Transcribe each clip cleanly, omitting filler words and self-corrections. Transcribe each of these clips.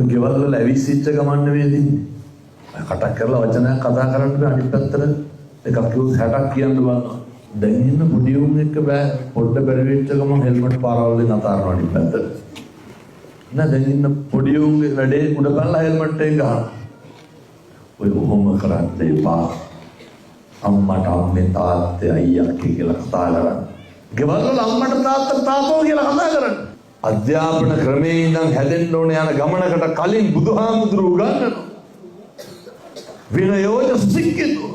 ගෙවල් වල ඇවිස්සිච්ච ගමන් නෙවෙයි. කටක් කරලා වචනයක් කතා කරන්න බෑ අනිත් පැත්තට එකක් කිව්වොත් 60ක් කියන්න බලනවා. දැන් ඉන්න පොඩි උන් එක්ක බෑ පොඩ්ඩ බැරි වෙච්ච ගමන් හෙල්මට් පාරවල් වලින් අතාරනවා අනිත් පැත්තට. නෑ දැන් ඉන්න පොඩි උන්ගේ වැඩේ උඩ බලලා හෙල්මට් එක ගහනවා. ඔය කොහොම කරන්නේ එපා. අම්මට අම්මේ තාත්තේ අයියා කියලා කතා කරන්නේ. ගෙවල් වල අම්මට තාත්තෝ කියලා කතා කරන්නේ. අධ්‍යාපන ක්‍රමයේ ඉඳන් හැදෙන්න ඕන යන ගමනකට කලින් බුදුහාමුදුරුවෝ උගන්වනවා. විනයෝච සික්කිතෝ.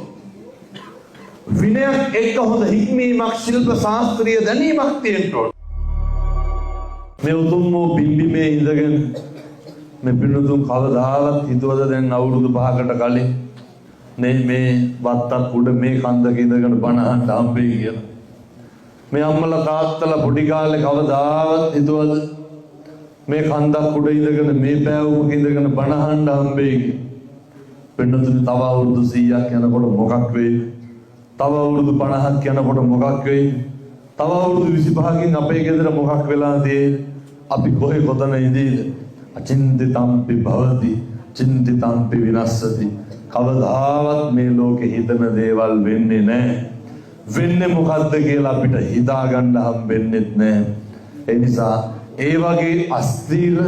විනයක් එක්ක හොඳ හික්මීමක් ශිල්ප ශාස්ත්‍රීය දැනීමක් තියෙන්න ඕන. මේ උතුම් වූ බිම්බිමේ ඉඳගෙන මේ පින්නතුන් කවදාවත් හිතුවද දැන් අවුරුදු 5කට කලින් මේ වත්තක් උඩ මේ කන්දක ඉඳගෙන බණ අහන්න හම්බෙයි කියලා. මේ අම්මලා තාත්තලා පොඩි කාලේ කවදාවත් හිතුවද මේ කන්දක් උඩ ඉඳගෙන මේ පෑවුමක ඉඳගෙන බණ අහන්න හම්බෙයි කියලා. පින්නතුන් තව අවුරුදු 100ක් යනකොට මොකක් වෙයිද? තව අවුරුදු 50ක් යනකොට මොකක් වෙයිද? තව අවුරුදු 25කින් අපේ ගෙදර මොකක් වෙලා තියෙයිද? අපි කොහේ කොතන ඉඳීද? අචින්තිතම්පි භවති චින්තිතම්පි විනස්සති. කවදාවත් මේ ලෝකේ හිතන දේවල් වෙන්නේ නැහැ. වෙන්නේ මොකද්ද කියලා අපිට හිතා ගන්න හම්බෙන්නේ නැහැ. ඒ නිසා ඒ වගේ අස්තිර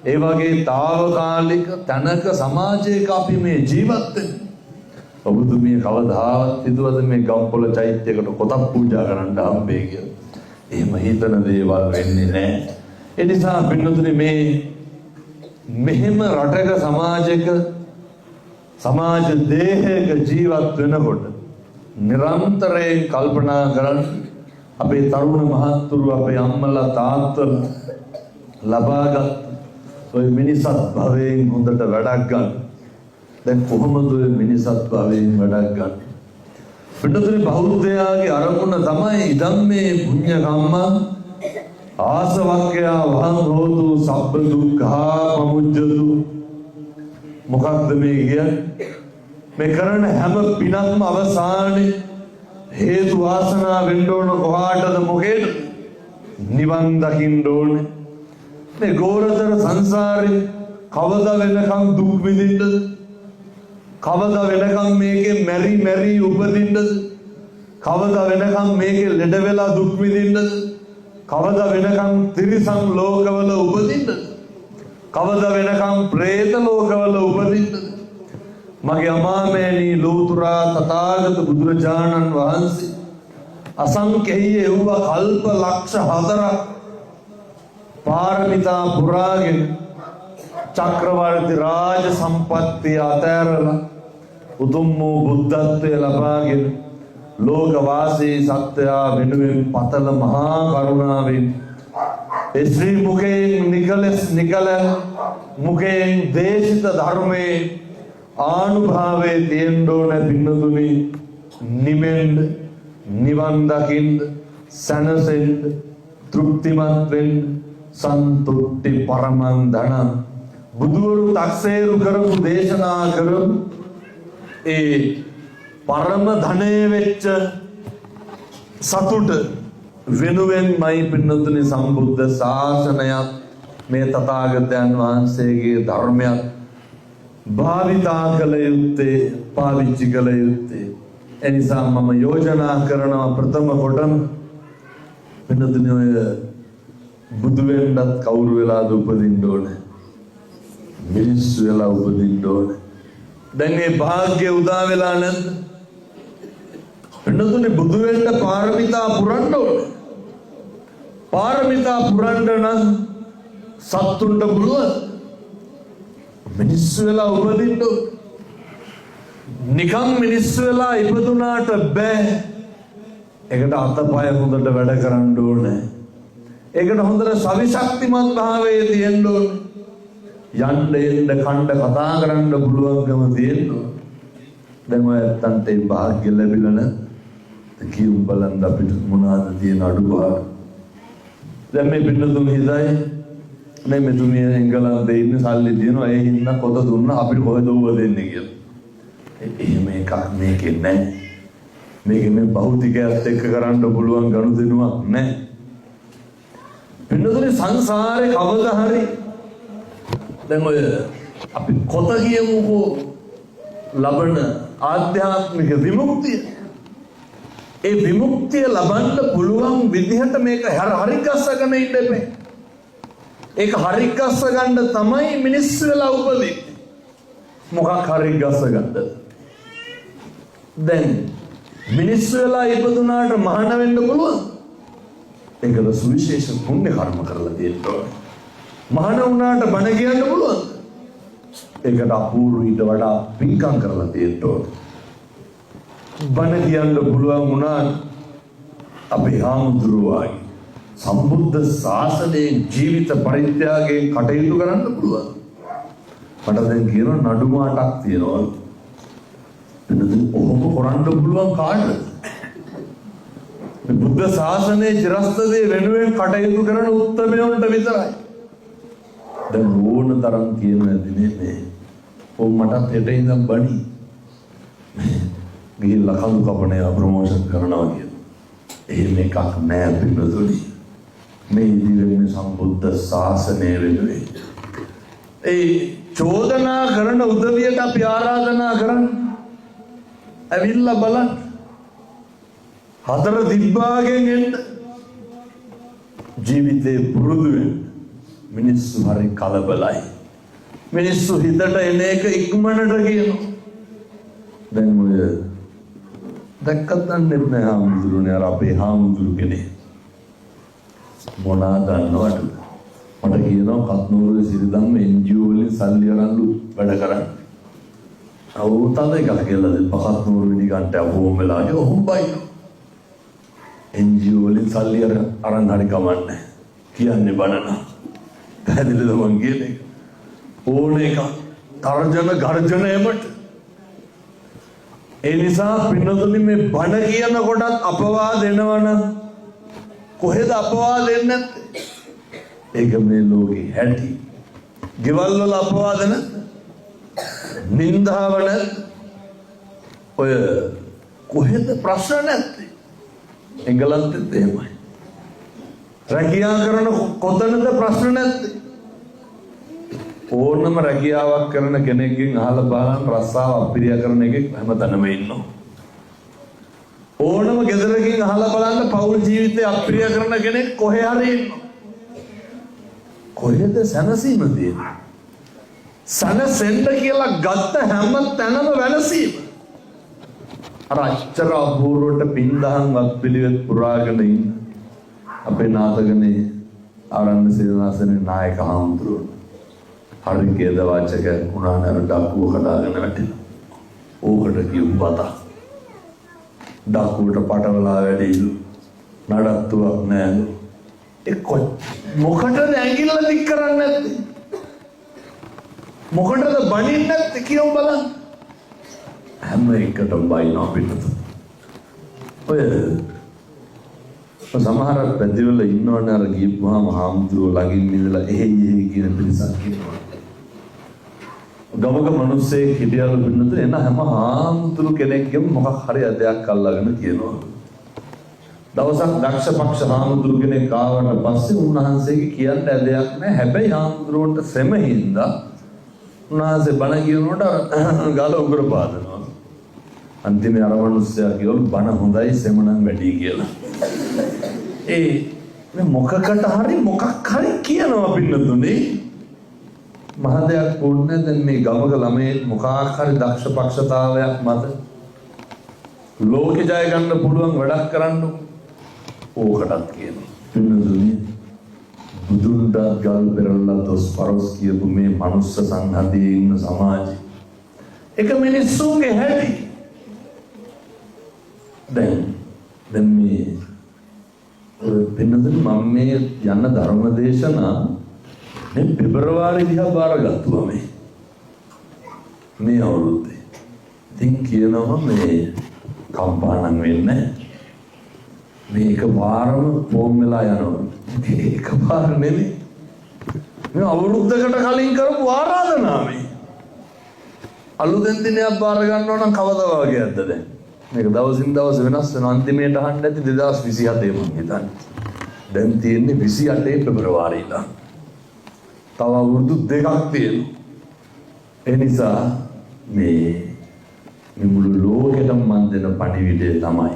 ඒ වගේ తాවකාලික තනක සමාජයක අපි මේ ජීවත් වෙන්නේ. ඔබතුමිය කවදාවත් හිතුවද මේ ගම්පොළ චෛත්‍යයකට කොටක් පූජා කරන්න හම්බෙයි කියලා? එහෙම හිතන දේවල් වෙන්නේ නැහැ. ඒ නිසා පින්නතුනි මේ මෙහෙම රටක සමාජයක සමාජ දේහයක ජීවත් වෙනකොට නිරන්තරයෙන් කල්පනා කරන්න අපේ තරුණ මහත්තුරු අපේ අම්මලා තාත්තලා ලබාගත් ඔය මිනිසත් භවයෙන් හොඳට වැඩක් ගන්න. දැන් කොහොමද ඔය මිනිසත් භවයෙන් වැඩක් ගන්න? පිටුතුනි බෞද්ධයාගේ අරමුණ තමයි ධම්මේ පුඤ්ඤ කම්ම ආසවක්ඛ්‍යා වහං හෝතු සබ්බ දුක්ඛා පමුජ්ජතු. මොකක්ද මේ කියන්නේ? මේ කරන හැම පිනක්ම අවසානයේ හේතු වාසනා වෙන්න ඕන කොහාටද මොකේද? නිවන් දකින්න ඕනේ. මේ ගෝරතර සංසාරේ කවදා වෙනකම් දුක් විඳින්නද? කවදා වෙනකම් මේකේ මැරි උපදින්නද? කවදා වෙනකම් මේකේ ලෙඩ වෙලා දුක් විඳින්නද? කවදා වෙනකම් තිරිසන් ලෝකවල උපදින්නද? කවදා වෙනකම් പ്രേත ලෝකවල උපදින්නද? මගේ අමාමෑණී ලෝතුරා තථාගත බුදුරජාණන් වහන්සේ අසංකේය වූ කල්ප ලක්ෂ 4ක් පාරමිතා පුරාගෙන චක්‍රවර්ති රාජ සම්පත්තිය අතෑරලා උතුම් වූ බුද්ධත්වය ලබාගෙන ලෝක වාසී සත්‍යය වෙනුවෙන් පතල මහා කරුණාවෙන් ශ්‍රී මුඛයෙන් නිකල මුඛයෙන් දේශිත ධර්මයේ ආනුභාවයේ තියෙන්න ඕන පින්නතුනි. නිවෙන්න, නිවන් දකින්න, සනසෙන්න, තෘප්තිමත් වෙන්න, සන්තුට්ටි පරමං ධනං බුදුවරු තක්සේරු කරපු දේශනා කරපු ඒ පරම ධනය වෙච්ච සතුට වෙනුවෙන්මයි පින්නතුනි සම්බුද්ධ ශාසනයත් මේ තථාගතයන් වහන්සේගේ ධර්මයක් භාවිතා කළ යුත්තේ, පාවිච්චි කළ යුත්තේ. එනිසා මම යෝජනා කරනවා ප්‍රථම කොටම පින්නතුනි ඔය බුදු වෙන්නත් කවුරු වෙලාද උපදින්න ඕනේ? මිනිස්සු වෙලා උපදින්න ඕනේ. දැන් මේ වාග්ය උදා වෙලා නැද්ද? පින්නතුනි බුදු වෙන්න පාරමිතා පුරන්න ඕනේ. පාරමිතා පුරන්න නම් සත්තුන්ට පුළුවන්. මිනිස්සු වෙලා උපදින්න ඕනේ. නිකම් මිනිස්සු වෙලා ඉපදුනාට බෑ. ඒකට අතපය හොඳට වැඩ කරන්න ඕනේ. ඒකට හොඳට සවිශක්තිමත් භාවයේ තියෙන්න ඕනේ. යන්න එන්න කණ්ඩ කතා කරන්න පුළුවන්කම තියෙන්න ඕනේ. දැන් ඔය ඇත්තන්ට ඒ වාග්ය ලැබිලා නැත්නම් කියුම් බලන්න අපිට මොනවාද තියෙන අඩුපාඩු. දැන් මේ පින්නතුන් හිතයි මේ මෙතුමිය එංගලන්තේ ඉන්න සල්ලි දිනනවා ඒ හින්දා පොත දුන්නා අපිට කොහෙද ඌව දෙන්නේ කියලා. එහෙම එකක් මේකේ නැහැ. මේකේ මේ භෞතිකයත් එක්ක කරන්න පුළුවන් ගනුදෙනුවක් නැහැ. පින්නතුනේ සංසාරේ කවදා හරි දැන් ඔය අපි කොත කියමුකෝ ලබන ආධ්‍යාත්මික විමුක්තිය. ඒ විමුක්තිය ලබන්න පුළුවන් විදිහට මේක හරි ගස්සගෙන ඉන්න එපේ. ඒක හරි ගස්ස ගන්න තමයි මිනිස්සු වෙලා උපදින්නේ. මොකක් හරි ගස්ස ගන්නද? දැන් මිනිස්සු වෙලා ඉපදුනාට මහාන වෙන්න පුළුවන්. ඒකද සුවිශේෂ පුණ්‍ය කර්ම කරලා තියෙනවා. මහාන වුණාට බණ කියන්න පුළුවන්. ඒකට අපූර්ව ඊට වඩා පින්කම් කරලා තියෙනවා. බණ කියන්න පුළුවන් වුණා අපේ හාමුදුරුවෝයි සම්බුද්ධ ශාසනයේ ජීවිත පරිත්‍යාගයෙන් කටයුතු කරන්න පුළුවන්. මට දැන් කියන නඩු මාටක් තියෙනවා. එතන ඔහොම කරන්න පුළුවන් කාටද? මේ බුද්ධ ශාසනයේ චිරස්තදේ වෙනුවෙන් කටයුතු කරන උත්තමයන්ට විතරයි. දැන් ඕන තරම් කියන දිනේ මේ මටත් හෙට ඉඳන් බණි. ගිහිල්ලා කඳු කපනේ ප්‍රොමෝෂන් කරනවා කියන. එහෙම එකක් නෑ පින්නතුනි. මේ ඉදිරියේ සම්බුද්ධ ශාසනය වෙනුවෙන් ඒ චෝදනා කරන උදවියට අපි ආරාධනා කරන්නේ ඇවිල්ලා බලන්න. හතර දිබ්බාගෙන් එන්න ජීවිතේ පුරුදු වෙන්න. මිනිස්සු හරි කලබලයි. මිනිස්සු හිතට එන එක ඉක්මනට කියනවා. දැන් ඔය දැක්කත් දන්නේ නැහැ හාමුදුරුවනේ අර අපේ හාමුදුරු කෙනෙක්. මොනා දන්නවද? මට කියනවා කත්නෝරුවේ සිරිදම්ම NGO වලින් සල්ලි අරන්ලු වැඩ කරන්නේ. අවුරුතද එකක් කියලා දෙන්න කත්නෝරුවේ නිකන්ට අවෝම වෙලා යොම්බයි. NGO වලින් සල්ලි අරන් හරි කමන්නේ. කියන්නේ බනන. පැහැදිලිද මං කියන්නේ? ඕන එක තර්ජන ගර්ජන එමට. ඒ නිසා පින්නතුනි මේ බණ කියන කොටත් අපවාද එනවනම් කොහෙද අපවාද එන්නේ නැත්තේ? ඒක මේ ලෝකේ හැටි. ගෙවල් වල අපවාද නැත්ද? නින්දාව නැත්ද? ඔය කොහෙද ප්‍රශ්න නැත්තේ? එංගලන්තෙත් එහෙමයි. රැකියාව කරන කොතනද ප්‍රශ්න නැත්තේ? ඕනම රැකියාවක් කරන කෙනෙක්ගෙන් අහලා බලන්න රස්සාව අපිරිය කරන එකෙක් හැමතැනම ඉන්නවා. ඕනම ගෙදරකින් අහලා බලන්න පෞල් ජීවිතේ අපිරිය කරන කෙනෙක් කොහේ හරි ඉන්නවා. කොහෙද සැනසීම තියෙන්නේ? සැනසෙන්න කියලා ගත්ත හැම තැනම වෙනසීම. අර අච්චර අපූර්වට පින්දහම්වත් පිළිවෙත් පුරාගෙන ඉන්න අපේ නාථගනේ ආරණ්‍ය සේනාසනේ නායක හාමුදුරුවෝ හරි කේද වාචක උනානර ඩක්කුව කඩාගෙන වැටෙනවා. ඕකට කියු බත. ඩක්කුවට පටවලා වැඩිලු. නඩත්තුවක් නෑලු. මොකටද ඇඟිල්ල දික් කරන්නේ නැත්තේ? මොකටද බනින්නේ නැත්තේ කියමු බලන්න. හැම එකටම බයිනවා පිටත. ඔය සමහර පැතිවල ඉන්නවනේ අර ගියපුවාම හාමුදුරුවෝ ළඟින් ඉඳලා එහෙයි කියන පිරිසක් ඉන්නවා. ගමක මිනිස්සෙක් හිටියලු පින්නත එන හැම හාමුදුරු කෙනෙක්ගෙම මොකක් හරි අධ්‍යයක් අල්ලගෙන කියනවා. දවසක් දක්ෂ පක්ෂ හාමුදුරු කෙනෙක් ආවට පස්සේ උන්වහන්සේගේ කියන්න ඇදයක් නැහැ. හැබැයි හාමුදුරුවන්ට සෙමින්දා උන්වහන්සේ බණ කියනකොට ගාල උගර පාදනවා. අන්තිමේ අර මිනිස්සයා කියවලු බණ හොඳයි සෙමණන් වැඩි කියලා. මේ මොකකට හරි මොකක් හරි කියනවා පින්නතුනේ. මහ දෙයක් වුණේ දැන් මේ ගමක ළමයි මොකක් හරි දක්ෂ පක්ෂතාවයක් මත ලෝකෙ ජය ගන්න පුළුවන් වැඩක් කරන්න ඕකටත් කියනවා. පින්නතුනේ බුදුන්ට ගල් පෙරලා දොස් පරොස් කියපු මේ මනුස්ස සංහතියේ ඉන්න සමාජය එක මිනිස්සුන්ගේ හැටි. දැන් මේ පින්නතුනේ මම මේ යන ධර්ම දේශනා මේ පෙබරවාරි දිහා බාරගත්තුවා මේ අවුරුද්දේ. ඉතින් කියනවා මේ කම්පාණම් වෙන්නේ මේ එකපාරම ෆෝම් වෙලා යනවා. එකපාර නෙමෙයි. මේ අවුරුද්දකට කලින් කරපු ආරාධනාව මේ. අලුතෙන් දිනයක් බාර ගන්නවා නම් කවදා වගේද දැන්? මේක දවසින් දවස වෙනස් වෙන අන්තිමේට අහන්න ඇති 2027 මම හිතන්නේ. දැන් තියෙන්නේ 28 පෙබරවාරි ඉඳන්. තව අවුරුදු 2ක් තියෙනවා. ඒ නිසා මේ මුළු ලෝකෙටම මන් දෙන පණිවිඩය තමයි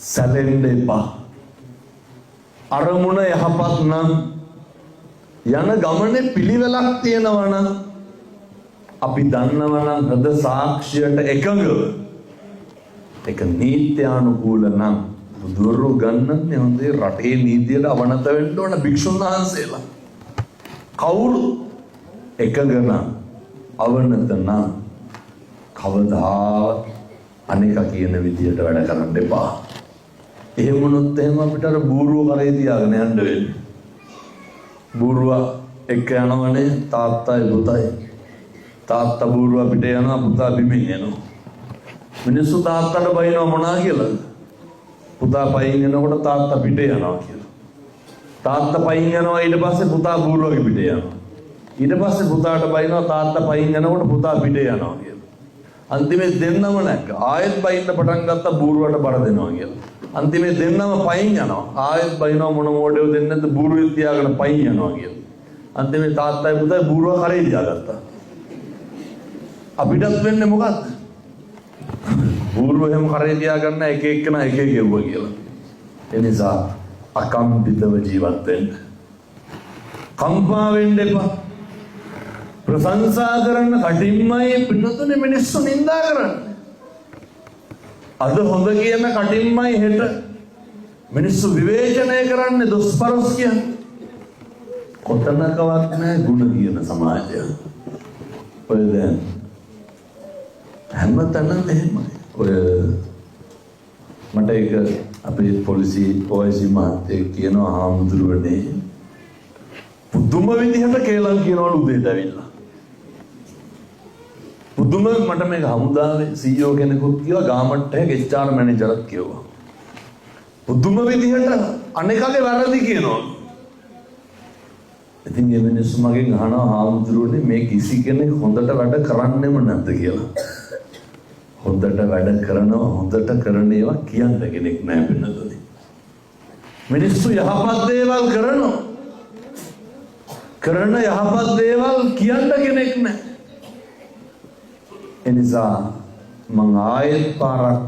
සැලෙන්න එපා. අරමුණ යහපත් නම් යන ගමනේ පිළිවෙලක් තියෙනවා නම් අපි දන්නවා නම් හද සාක්ෂියට එකඟව ඒක නීත්‍යානුකූල නම් බුදුරු ගන්නන්නේ හොඳේ රටේ නීතියට අවනත වෙන්න ඕන භික්ෂුන් වහන්සේලා. කවුරු එකඟ නම් අවනත නම් කවදාවත් අනික කියන විදියට වැඩ කරන්න එපා. එහෙම වුණොත් එහෙම අපිට අර බූරුව කරේ තියාගෙන යන්න වෙන්නේ. බූරුව එක්ක යනවනේ තාත්තයි පුතයි. තාත්තා බූරුව පිට යනවා පුතා බිමින් යනවා. මිනිස්සු තාත්තට බයිනවා මොනා කියලාද? පුතා පයින් යනකොට තාත්තා පිට යනවා කියලා. තාත්තා පයින් යනවා ඊට පස්සේ පුතා බූරුවගේ පිට යනවා. ඊට පස්සේ පුතාට බයිනවා තාත්තා පයින් යනකොට පුතා පිට යනවා කියලා. අන්තිමේ දෙන්නම නැක්ක. ආයෙත් බයින්න පටන් ගත්තා බූරුවට බර දෙනවා කියලා. අන්තිමේ දෙන්නම පයින් යනවා. ආයෙත් බයිනවා මොන මොඩේව දෙන්නේ නැද්ද බූරුවෙත් තියාගෙන පයින් යනවා කියලා. අන්තිමේ තාත්තයි පුතයි බූරුව කරේ තියාගත්තා. අපිටත් වෙන්නේ මොකක්ද? බූරුව එහෙම කරේ තියාගන්න එක එක්කන එක එක ගෙවුවා කියලා. ඒ නිසා අකම්පිතව ජීවත් වෙන්න. කම්පා වෙන්න එපා. ප්‍රශංසා කරන්න කටින්මයි පින්නතුනේ මිනිස්සු නිඳා කරන්නේ. අද හොඳ කියන කටින්මයි හෙට මිනිස්සු විවේචනය කරන්නේ දුෂ්පරස් කියන්නේ. කොතනකවත් නැහැ ගුණ කියන සමාජය. ඔය දැන් හැමතැනම එහෙමයි. ඔය මට ඒක අපේ පොලිසි OIC මහත්තයෙක් කියනවා හාමුදුරුවනේ පුදුම විදිහට කේලම් කියනවලු උදේට ඇවිල්ලා. පුදුම මට මේක හමුදාවේ CEO කෙනෙකුත් කිව්වා ගාමට්ටේ HR මැනේජර්ත් කිව්වා. පුදුම විදිහට අනේකගේ වැරදි කියනවා. ඉතින් මේ මිනිස්සු මගෙන් අහනවා හාමුදුරුවනේ මේ කිසි කෙනෙක් හොඳට වැඩ කරන්නෙම නැද්ද කියලා. හොඳට වැඩ කරනවා හොඳට කරන ඒවා කියන්න කෙනෙක් නැහැ වෙනතොනේ. මිනිස්සු යහපත් දේවල් කරනවා. කරන යහපත් දේවල් කියන්න කෙනෙක් නැහැ. එනිසා මම ආයෙත් පාරක්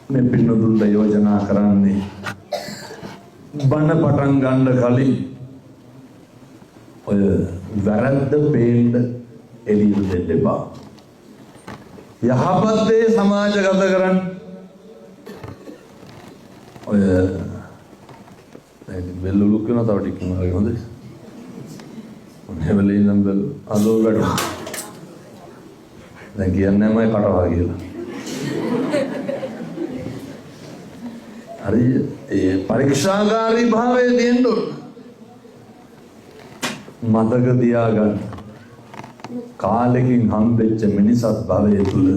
මේ පින්නතුන්ට යෝජනා කරන්නේ බණ පටන් ගන්න කලින් ඔය වැරද්ද පේන්න එළියට දෙන්න එපා. යහපත් දේ සමාජගත කරන්න. ඔය බෙල්ලුලු කරන තව ටිකක් මගේ හොඳයි. මොනේ වෙලේ නම් බෙල් අලෝ වැඩ. දැන් කියන්නේ මම කටවා කියලා. හරි ඒ පරීක්ෂාකාරී භාවයේ දෙන්න ඕන. මතක තියාගන්න. කාලෙකින් හම්බෙච්ච මිනිසත් භවයේ තුල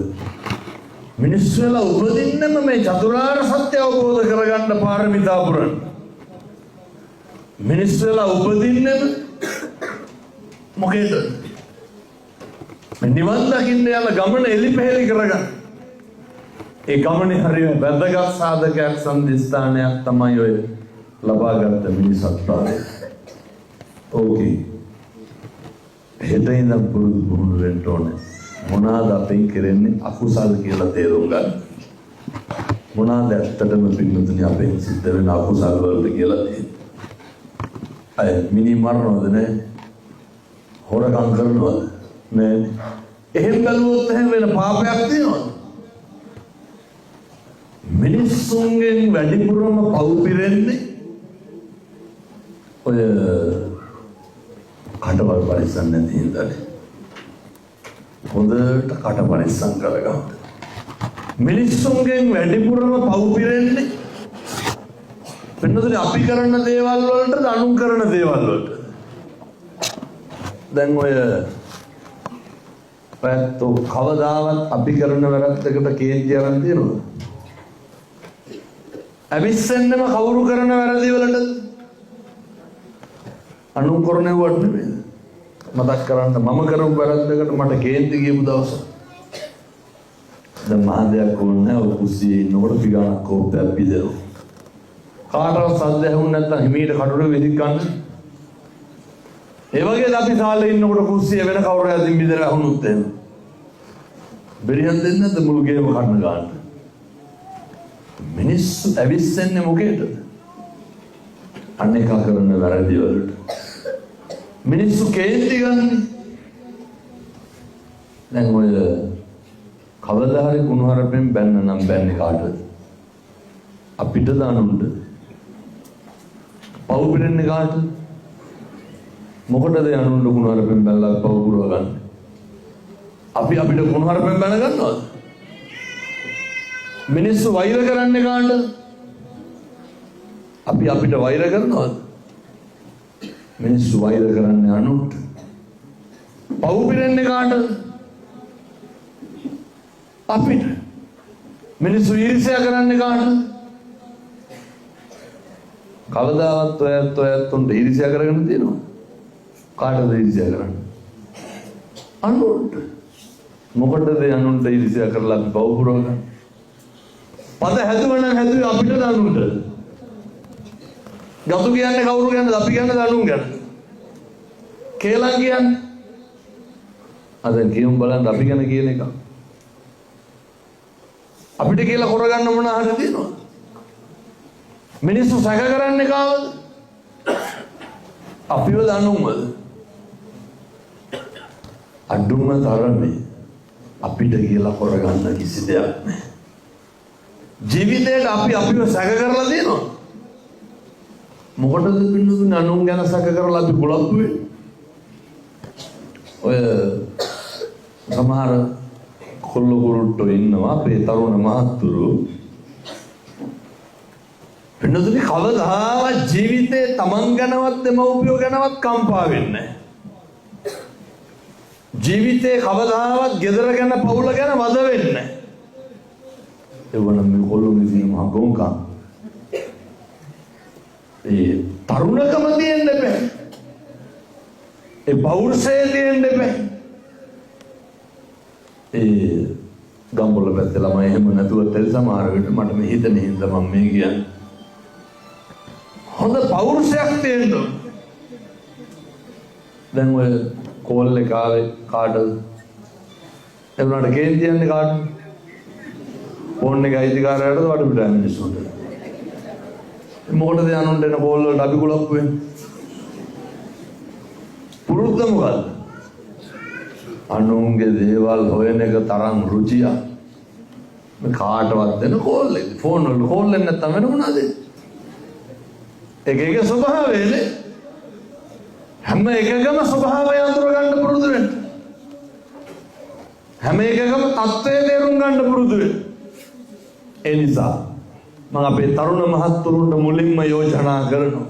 මිනිස්සු වෙලා උපදින්නම මේ චතුරාර්ය සත්‍ය අවබෝධ කරගන්න පාරමිතා පුරන්න. මිනිස්සු වෙලා උපදින්නම මොකේද? නිවන් දකින්න යන ගමන එලිපෙහෙලි කරගන්න. ඒ ගමනේ හරිය වැදගත් සාධකයක් සම්දිස්ථානයක් තමයි ඔය ලබාගත් මිනිසත් භවය. ඕකේ. හෙට ඉඳන් පුරුදු පුහුණු වෙන්න ඕනේ. මොනවාද අපෙන් කරන්නේ අකුසල් කියලා තේරුම් ගන්න. මොනවාද ඇත්තටම පින්නතුනි අපෙන් සිද්ධ වෙන අකුසල් වලට කියලා තියෙන්නේ. අය මිනි මරනවද නැහැ? හොරකම් කරනවද? නැහැ. එහෙම බැලුවොත් එහෙම වෙන පාපයක් තියෙනවද? මිනිස්සුන්ගෙන් වැඩිපුරම පව් පිරෙන්නේ ඔය කටවල් පරිස්සම් නැති හින්දානේ. හොඳට කට පරිස්සම් කරගන්න. මිනිස්සුන්ගෙන් වැඩිපුරම පව් පිරෙන්නේ වෙනදනේ අපි කරන දේවල් වලටද අනුන් කරන දේවල් වලට. දැන් ඔය පැත්තෝ කවදාවත් අපි කරන වැරද්දකට කේන්ති අරන් තියනවද? අවිස්සෙන්නම කවුරු කරන වැරදි වලට අනුන් කරනවට නෙමෙයි. මතක් කරන්න මම කරපු වැරද්දකට මට කේන්ති කියපු දවස. දැන් මහදයක් ඕනේ ඔය කුස්සියේ ඉන්නකොට පිගානක් කෝප්පයක් බිදෙනවා. කාටවත් සද්ද ඇහුන්නේ නැත්නම් හිමීට කටුර වෙදික් ගන්න. ඒ වගේ අපි සාලේ ඉන්නකොට කුස්සිය වෙන කවුරු හරි බින්දලා වුණොත් එහෙම බෙරියන් දෙන්නේ නැද්ද මුළු ගේම කන්න ගන්න? මිනිස්සු ඇවිස්සෙන්නේ මොකේද? අනේක කරන වැරදි වලට. මිනිස්සු කේන්ති ගන්නේ. දැන් ඔය කවදා හරි කුණුහරුපෙන් බැන්න නම් බැන්නේ කාටද? අපිට දානුන්ට. පව් පිරෙන්නේ කාටද? මොකටද යනුන්ට කුණුහරුපෙන් බැලලා පව් පුරව ගන්න? අපි අපිට කුණුහරුපෙන් බැන ගන්නවද? මිනිස්සු වෛර කරන්නේ කාටද? අපි අපිට වෛර කරනවද? මිනිස්සු වෛර කරන්නේ අනුන්ට. පව් පිරෙන්නේ කාටද? අපිට. මිනිස්සු ඊර්ෂ්‍යා කරන්නේ කාටද? කවදාවත් ඔයත් උන්ට ඊර්ෂ්‍යා කරගෙන තියෙනවද? කාටද ඊර්ෂ්‍යා කරන්නේ? අනුන්ට. මොකටද අනුන්ට ඊර්ෂ්‍යා කරලා අපි පව් පුරවගන්නේ? පද හැදුවනම් හැදුවේ අපිට දනුන්ට. ගතු කියන්නේ කවුරු ගැනද? අපි කියන්නේ දනුන් ගැන. කේලම් කියන්නේ. අද කියමු බලන්න අපි ගැන කියන එක. අපිට කියලා කරගන්න මොන හරි තියෙනවද? මිනිස්සු සැක කරන්නේ කාවද? අපිව දනුම්වද? අඩුම තරමේ අපිට කියලා කරගන්න කිසි දෙයක් නැහැ. ජීවිතේට අපි අපිව සැක කරලා තියෙනවා. මොකටද පින්නතුනේ අනුන් ගැන සැක කරලා අපි බුලත් වෙන්නේ? ඔය සමහර කොල්ල කුරුට්ටෝ ඉන්නවා අපේ තරුණ මහත්තුරු. පින්නතුනේ කවදාවත් ජීවිතේ තමන් ගැනවත් දෙමව්පියෝ ගැනවත් කම්පා වෙන්නේ නැහැ. ජීවිතේ කවදාවත් ගෙදර ගැන පවුල ගැන වද වෙන්නේ නැහැ. එවනම් මේ කොල්ලෝගේ තියෙන මහ ගොංකම්. ඒ තරුණකම තියෙන්න බෑ. ඒ පෞරුෂය තියෙන්න බෑ. ඒ ගම්බොල පැත්තේ ළමයි එහෙම නැතුව තෙල් සමහරකට මට මේ හිතෙන හින්දා මම මේ කියන්නේ. හොඳ පෞරුෂයක් තියෙන්න ඕන. දැන් ඔය කෝල් එක ආවේ කාටද? ඒ වුණාට කේන්ති යන්නේ කාටද? ෆෝන් එක අයිතිකාරයටද වඩ පිටා මිනිස්සුන්ට? මොකටද යනුන්ට එන කෝල් වලට අපි කුලප්පු වෙන්නේ? පුරුද්ද මොකද්ද? අනුන්ගේ දේවල් හොයන එක තරම් රුචියක්. මේ කාටවත් දෙන කෝල් එක. ෆෝන් වල කෝල් එක නැත්තම් වෙන මොනවද? එක එක ස්වභාවයනේ. හැම එකකම ස්වභාවය අඳුර ගන්න පුරුදු වෙන්න. හැම එකකම தත්ත්වය තේරුම් ගන්න පුරුදු වෙන්න. ඒ නිසා මම අපේ තරුණ මහත්තුරුන්ට මුලින්ම යෝජනා කරනවා.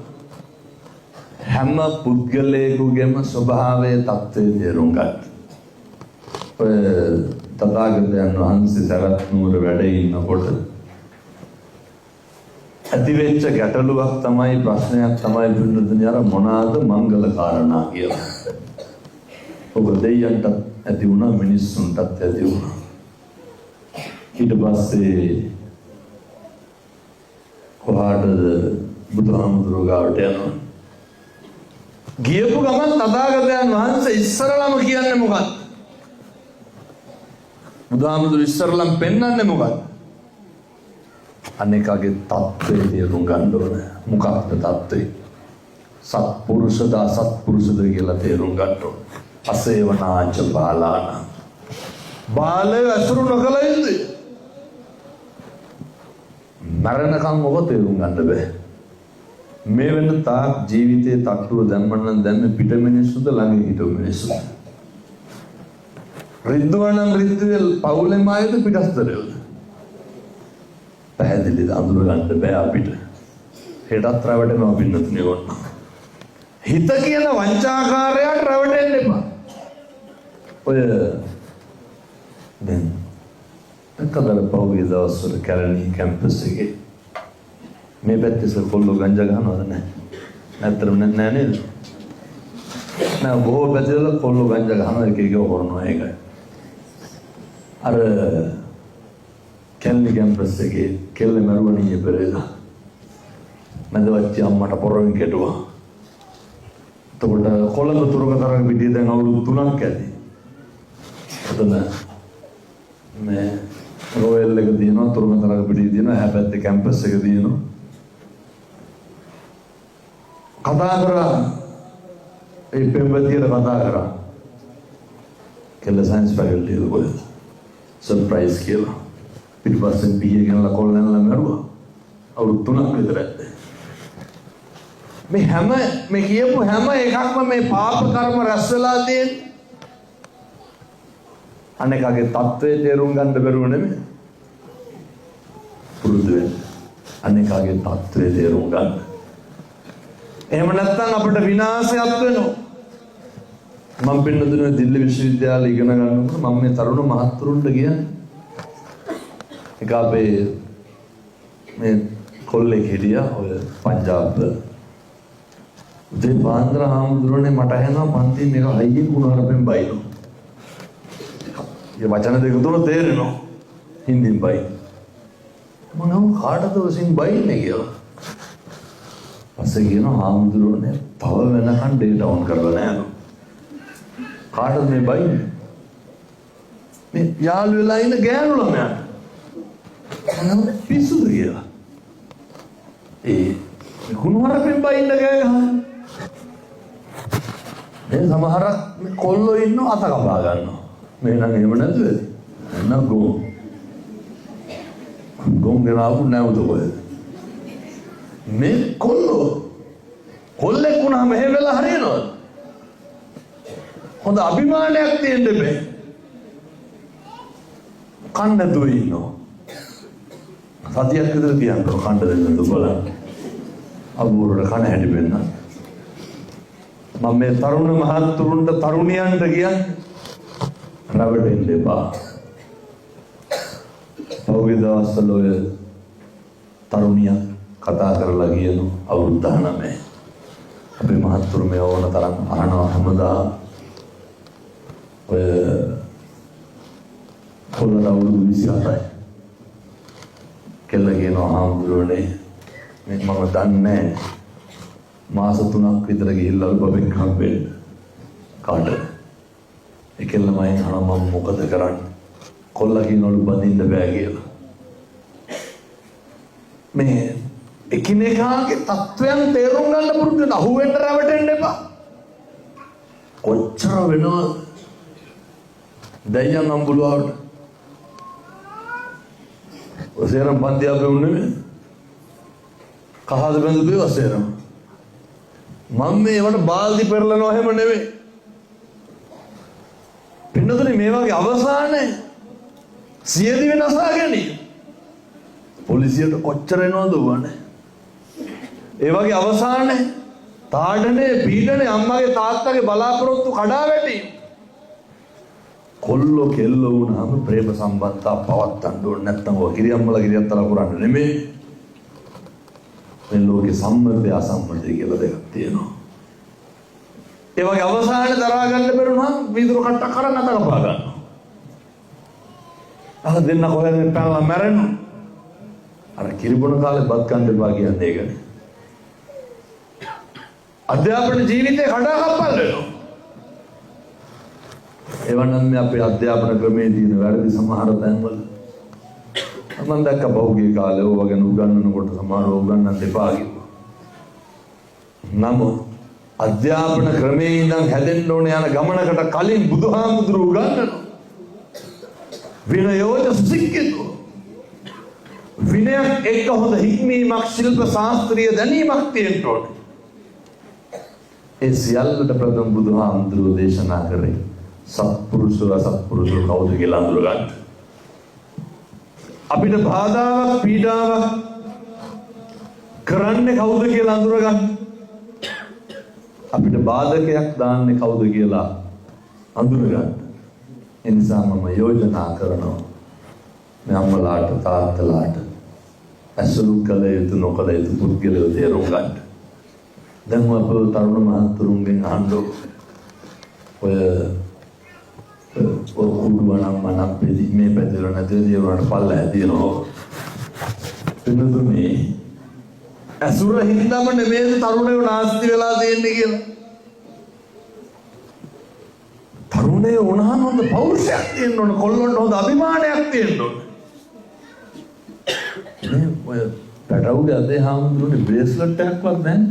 හැම පුද්ගලයෙකුගේම ස්වභාවයේ தත්ත්වය තේරුම් ගන්න. ඔය තථාගතයන් වහන්සේ සරත් නුවර වැඩ ඉන්නකොට ඇතිවෙච්ච ගැටලුවක් තමයි ප්‍රශ්නයක් තමයි දුන්නදුනේ අර මොනවාද මංගල කාරණා කියලා. ඔබ දෙයයන්ට ඇති වුණා මිනිස්සුන්ටත් ඇති වුණා. ඊට පස්සේ කොහාටද බුදුහාමුදුරුවෝ ගාවට යනවා. ගියපු ගමන් තථාගතයන් වහන්සේ ඉස්සරලම කියන්නේ මොකක්ද? බුදුහාමුදුරුවෝ ඉස්සරලම පෙන්වන්නේ මොකක්ද? අනේකගේ තත්ත්වය තේරුම් ගන්න ඕන. මොකක්ද තත්ත්වය? සත්පුරුෂද අසත්පුරුෂද කියලා තේරුම් ගන්න ඕන. අසේවනාච බාලාන. බාලය අසුරු නොකළ යුතුයි. මරණකම් ඔබ තේරුම් ගන්න බෑ. මේ වෙන තාක් ජීවිතයේ තට්ටුව දැම්මනම් දැම්මේ පිට මිනිස්සුද ළඟ හිටු මිනිස්සුද? රිද්දුවනම් රිද්දුවේ පවුලෙම ආයද පිටස්තරයෝද? පැහැදිලිද? අඳුර ගන්න බෑ අපිට. හෙටත් රැවටෙනවා පින්නතුනේ ඕන. හිත කියන වංචාකාරයාට රැවටෙන්න එපා. ඔය දැන් කතර පහුගිය දවස්වල කැලණි කැම්පස් එකේ මේ පැත්තේ කොල්ලෝ ගංජා ගහනවද නැහැ? නැත්තරම නැහැ නේද? නෑ බොහෝ පැතිවල කොල්ලෝ ගංජා ගහනවා එක එක හොරනවා ඒකයි. අර කැලණි කැම්පස් එකේ කෙල්ල මරුවණියේ පෙරේද මැදවච්චි අම්මට පොරොන් කෙටුවා. එතකොට කොළඹ තුරුකතරග පිටියේ දැන් අවුරුදු 3ක් ඇති. එතන මේ රොයල් එක තියෙනවා, තුරුකතරග පිටියේ තියෙනවා, එහා පැත්තේ කැම්පස් එක තියෙනවා. කතා කරා ඒ පෙම්වතියට කතා කරා. කෙල්ල සයන්ස් ෆැකල්ටි එක කොහෙද? සර්ප්‍රයිස් කියලා. පිටිපස්සෙන් පීයේ ගෙනලා කොල්ලන්ලා මරුවා. අවුරුදු 3ක් විතර ඇද්ද. මේ කියපු හැම එකක්ම මේ පාප කර්ම රැස් වෙලා තියෙන්නේ. අනේකගේ தત્ත්වයේ තේරුම් ගන්න බැරුව නෙමෙයි. පුරුදු වෙන්න. අනේකගේ தત્ත්වයේ තේරුම් ගන්න. එහෙම නැත්නම් අපිට විනාශයක් වෙනවා. මම පින්නතුනේ දිල්ලි විශ්වවිද්‍යාලේ ඉගෙන ගන්නකොට මම මේ තරුණ මහත්තුරුන්ට කියන්නේ එක අපේ මේ කොල්ලෙක් හිටියා ඔය පංජාබ් දෙපාන්දර හාමුදුරනේ මට ඇහෙනවා පන්ති මේක හයියෙන් කුණාරපෙන් බයිනෝ. ඒ වචන දෙක තුන තේරෙනවා හින්දින් බයි. මම කාටද වසින් බයින්නේ කියලා. පස්සේ කියනවා හාමුදුරනේ තව වෙනකන් ඩේටා ඔන් කරලා නැහැ. කාටද මේ බයින්නේ? මේ යාළු වෙලා ඉන්න ගෑනු ළමයාට. මම පිස්සුද කියලා. ඒ කුණාරපෙන් බයින්න ගෑ ගහන්නේ. මේ සමහරක් කොල්ලෝ ඉන්න අත කපා ගන්නවා. මේ නම් එහෙම නැද්ද වෙන්නේ? එන්න ගොන් ගාපු නැවුද කොහෙද? මේ කොල්ලෙක් වුණාම එහෙම වෙලා හරියනවද? හොඳ අභිමානයක් තියෙන්න බෑ. කන්න නැතුව ඉන්නවා. සතියක් විතර තියන්නකො කන්න දෙන්න බලන්න. අබුරට කන හැටි වෙන්න. මම මේ තරුණ මහත්තුරුන්ට තරුණියන්ට කියන්නේ රැවටෙන්න එපා. පහුගිය දවස්වල ඔය තරුණියක් කතා කරලා කියන අවුරුදු 19. අපේ මහත්තුරු මේ ඕන තරම් අහනවා හැමදා ඔය කොල්ලට අවුරුදු 27යි. කෙල්ල කියනවා හාමුදුරුවනේ මේ මම දන්නේ මාස 3ක් විතර ගිහිල්ලා බබෙක් හම්බෙන්න කාටද? ඒ කෙල්ල මම අහනවා මම මොකද කරන්නේ? කොල්ලා කියනවලු බඳින්න බෑ කියලා. මේ එකිනෙකාගේ තත්වයන් තේරුම් ගන්න පුරුදු වෙන අහුවෙන්න රැවටෙන්න එපා. කොච්චර වෙනවද? දැයන් අම්බුලාවට ඔසේරම් පන්ති අපේ උන්නේ කහද බඳු බේ ඔසේරම් මම මේවට බාල්දි පෙරලනවා එහෙම නෙවෙයි. පින්නතුනේ මේ වගේ අවසානයේ සියදි වෙනසා ගැනීම පොලිසියට කොච්චර එනවද උවනේ. ඒ වගේ අවසානයේ තාඩනේ පීඩනේ අම්මගේ තාත්තගේ බලාපොරොත්තු කඩා වැටීම. කොල්ලෝ කෙල්ලෝ වුණාම ප්‍රේම සම්බන්ධතා පවත්තන්න ඕනේ. නැත්නම් ඔය කිරියම්මලා කිරියත්තලා කරන්නේ නෙමෙයි. මේ ලෝකේ සම්මතය අසම්මතය කියලා දෙකක් තියෙනවා. ඒ වගේ අවසානයේ දරා ගන්න බැරුණා වීදුරු කට්ටක් කරන් අත කපා ගන්නවා. අර දෙන්න කොහෙද පැනලා මැරෙන්නේ? අර කිරිබොන කාලේ බත් කන්න එපා කියන්නේ ඒකනේ. අධ්‍යාපන ජීවිතේ කඩා කප්පල් වෙනවා. එවනම් මේ අපේ අධ්‍යාපන ක්‍රමයේ තියෙන වැරදි සමහර තැන්වල මම දැක්ක බහුගේ කාලේ ඕවා ගැන උගන්වනකොට සමහරව උගන්වන්න එපා කිව්වා. නමුත් අධ්‍යාපන ක්‍රමයේ ඉඳන් හැදෙන්න ඕන යන ගමනකට කලින් බුදුහාමුදුරු උගන්වනවා. විනයෝච සික්කේතෝ. විනයක් එක්ක හොඳ හික්මීමක් ශිල්ප ශාස්ත්‍රීය දැනීමක් තියෙන්න ඕනේ. ඒ සියල්ලට ප්‍රථම බුදුහාමුදුරු දේශනා කරේ සත්පුරුෂ අසත්පුරුෂ කවුද කියලා අඳුරගන්න. අපිට බාධාවක් පීඩාවක් කරන්නේ කවුද කියලා අඳුරගන්න. අපිට බාධකයක් දාන්නේ කවුද කියලා අඳුරගන්න. ඒ නිසා මම යෝජනා කරනවා මේ අම්මලාට තාත්තලාට ඇසුරු කළ යුතු නොකළ යුතු පුද්ගලයෝ තේරුම් ගන්න. දැන් අපේ තරුණ මහත්තුරුන්ගෙන් අහන්න ඔය කුඩුවනම් මනම් මේ පැතිර නැතිව දියුණුවට පල්ල හැදිනවා. එන්නතුනේ ඇසුර හින්දාම නෙමෙයි තරුණයෝ නාස්ති වෙලා තියෙන්නේ කියලා. තරුණේ වුණාම හොඳ පෞරුෂයක් තියෙන්න ඕන, කොල්ලොන්ට හොඳ අභිමානයක් තියෙන්න ඕන. මේ ඔය පැටවුගේ අතේ හාමුදුරුවනේ බ්‍රේස්ලට් එකක්වත් නැහැ.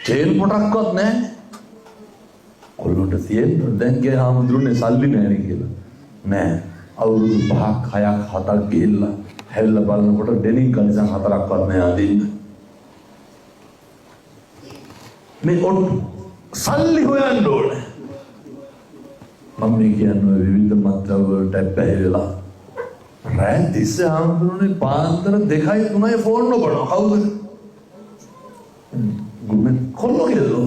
චේන් පොටක්වත් නැහැ. කොල්ලොන්ට තියෙන්න දැන් ගේ හාමුදුරුවනේ සල්ලි නැහැ කියලා. නෑ. අවුරුදු 5ක් 6ක් 7ක් ගිහිල්ලා හැල්ල බලනකොට ඩෙනින් කනිසන් 4ක්වත් නෑ අදින්න. මේ සල්ලි හොයන්න ඕනේ. මම කියන්නේ විවිධ මත්ද්‍රව්‍ය වලට ඇබ්බැහිලා රෑ තිස්සේ හාමුදුරනේ පාන්දර 2යි 3යි ෆෝන් නොබනවා. කවුද? ගුමෙන් කොල්ලෝ කියලා.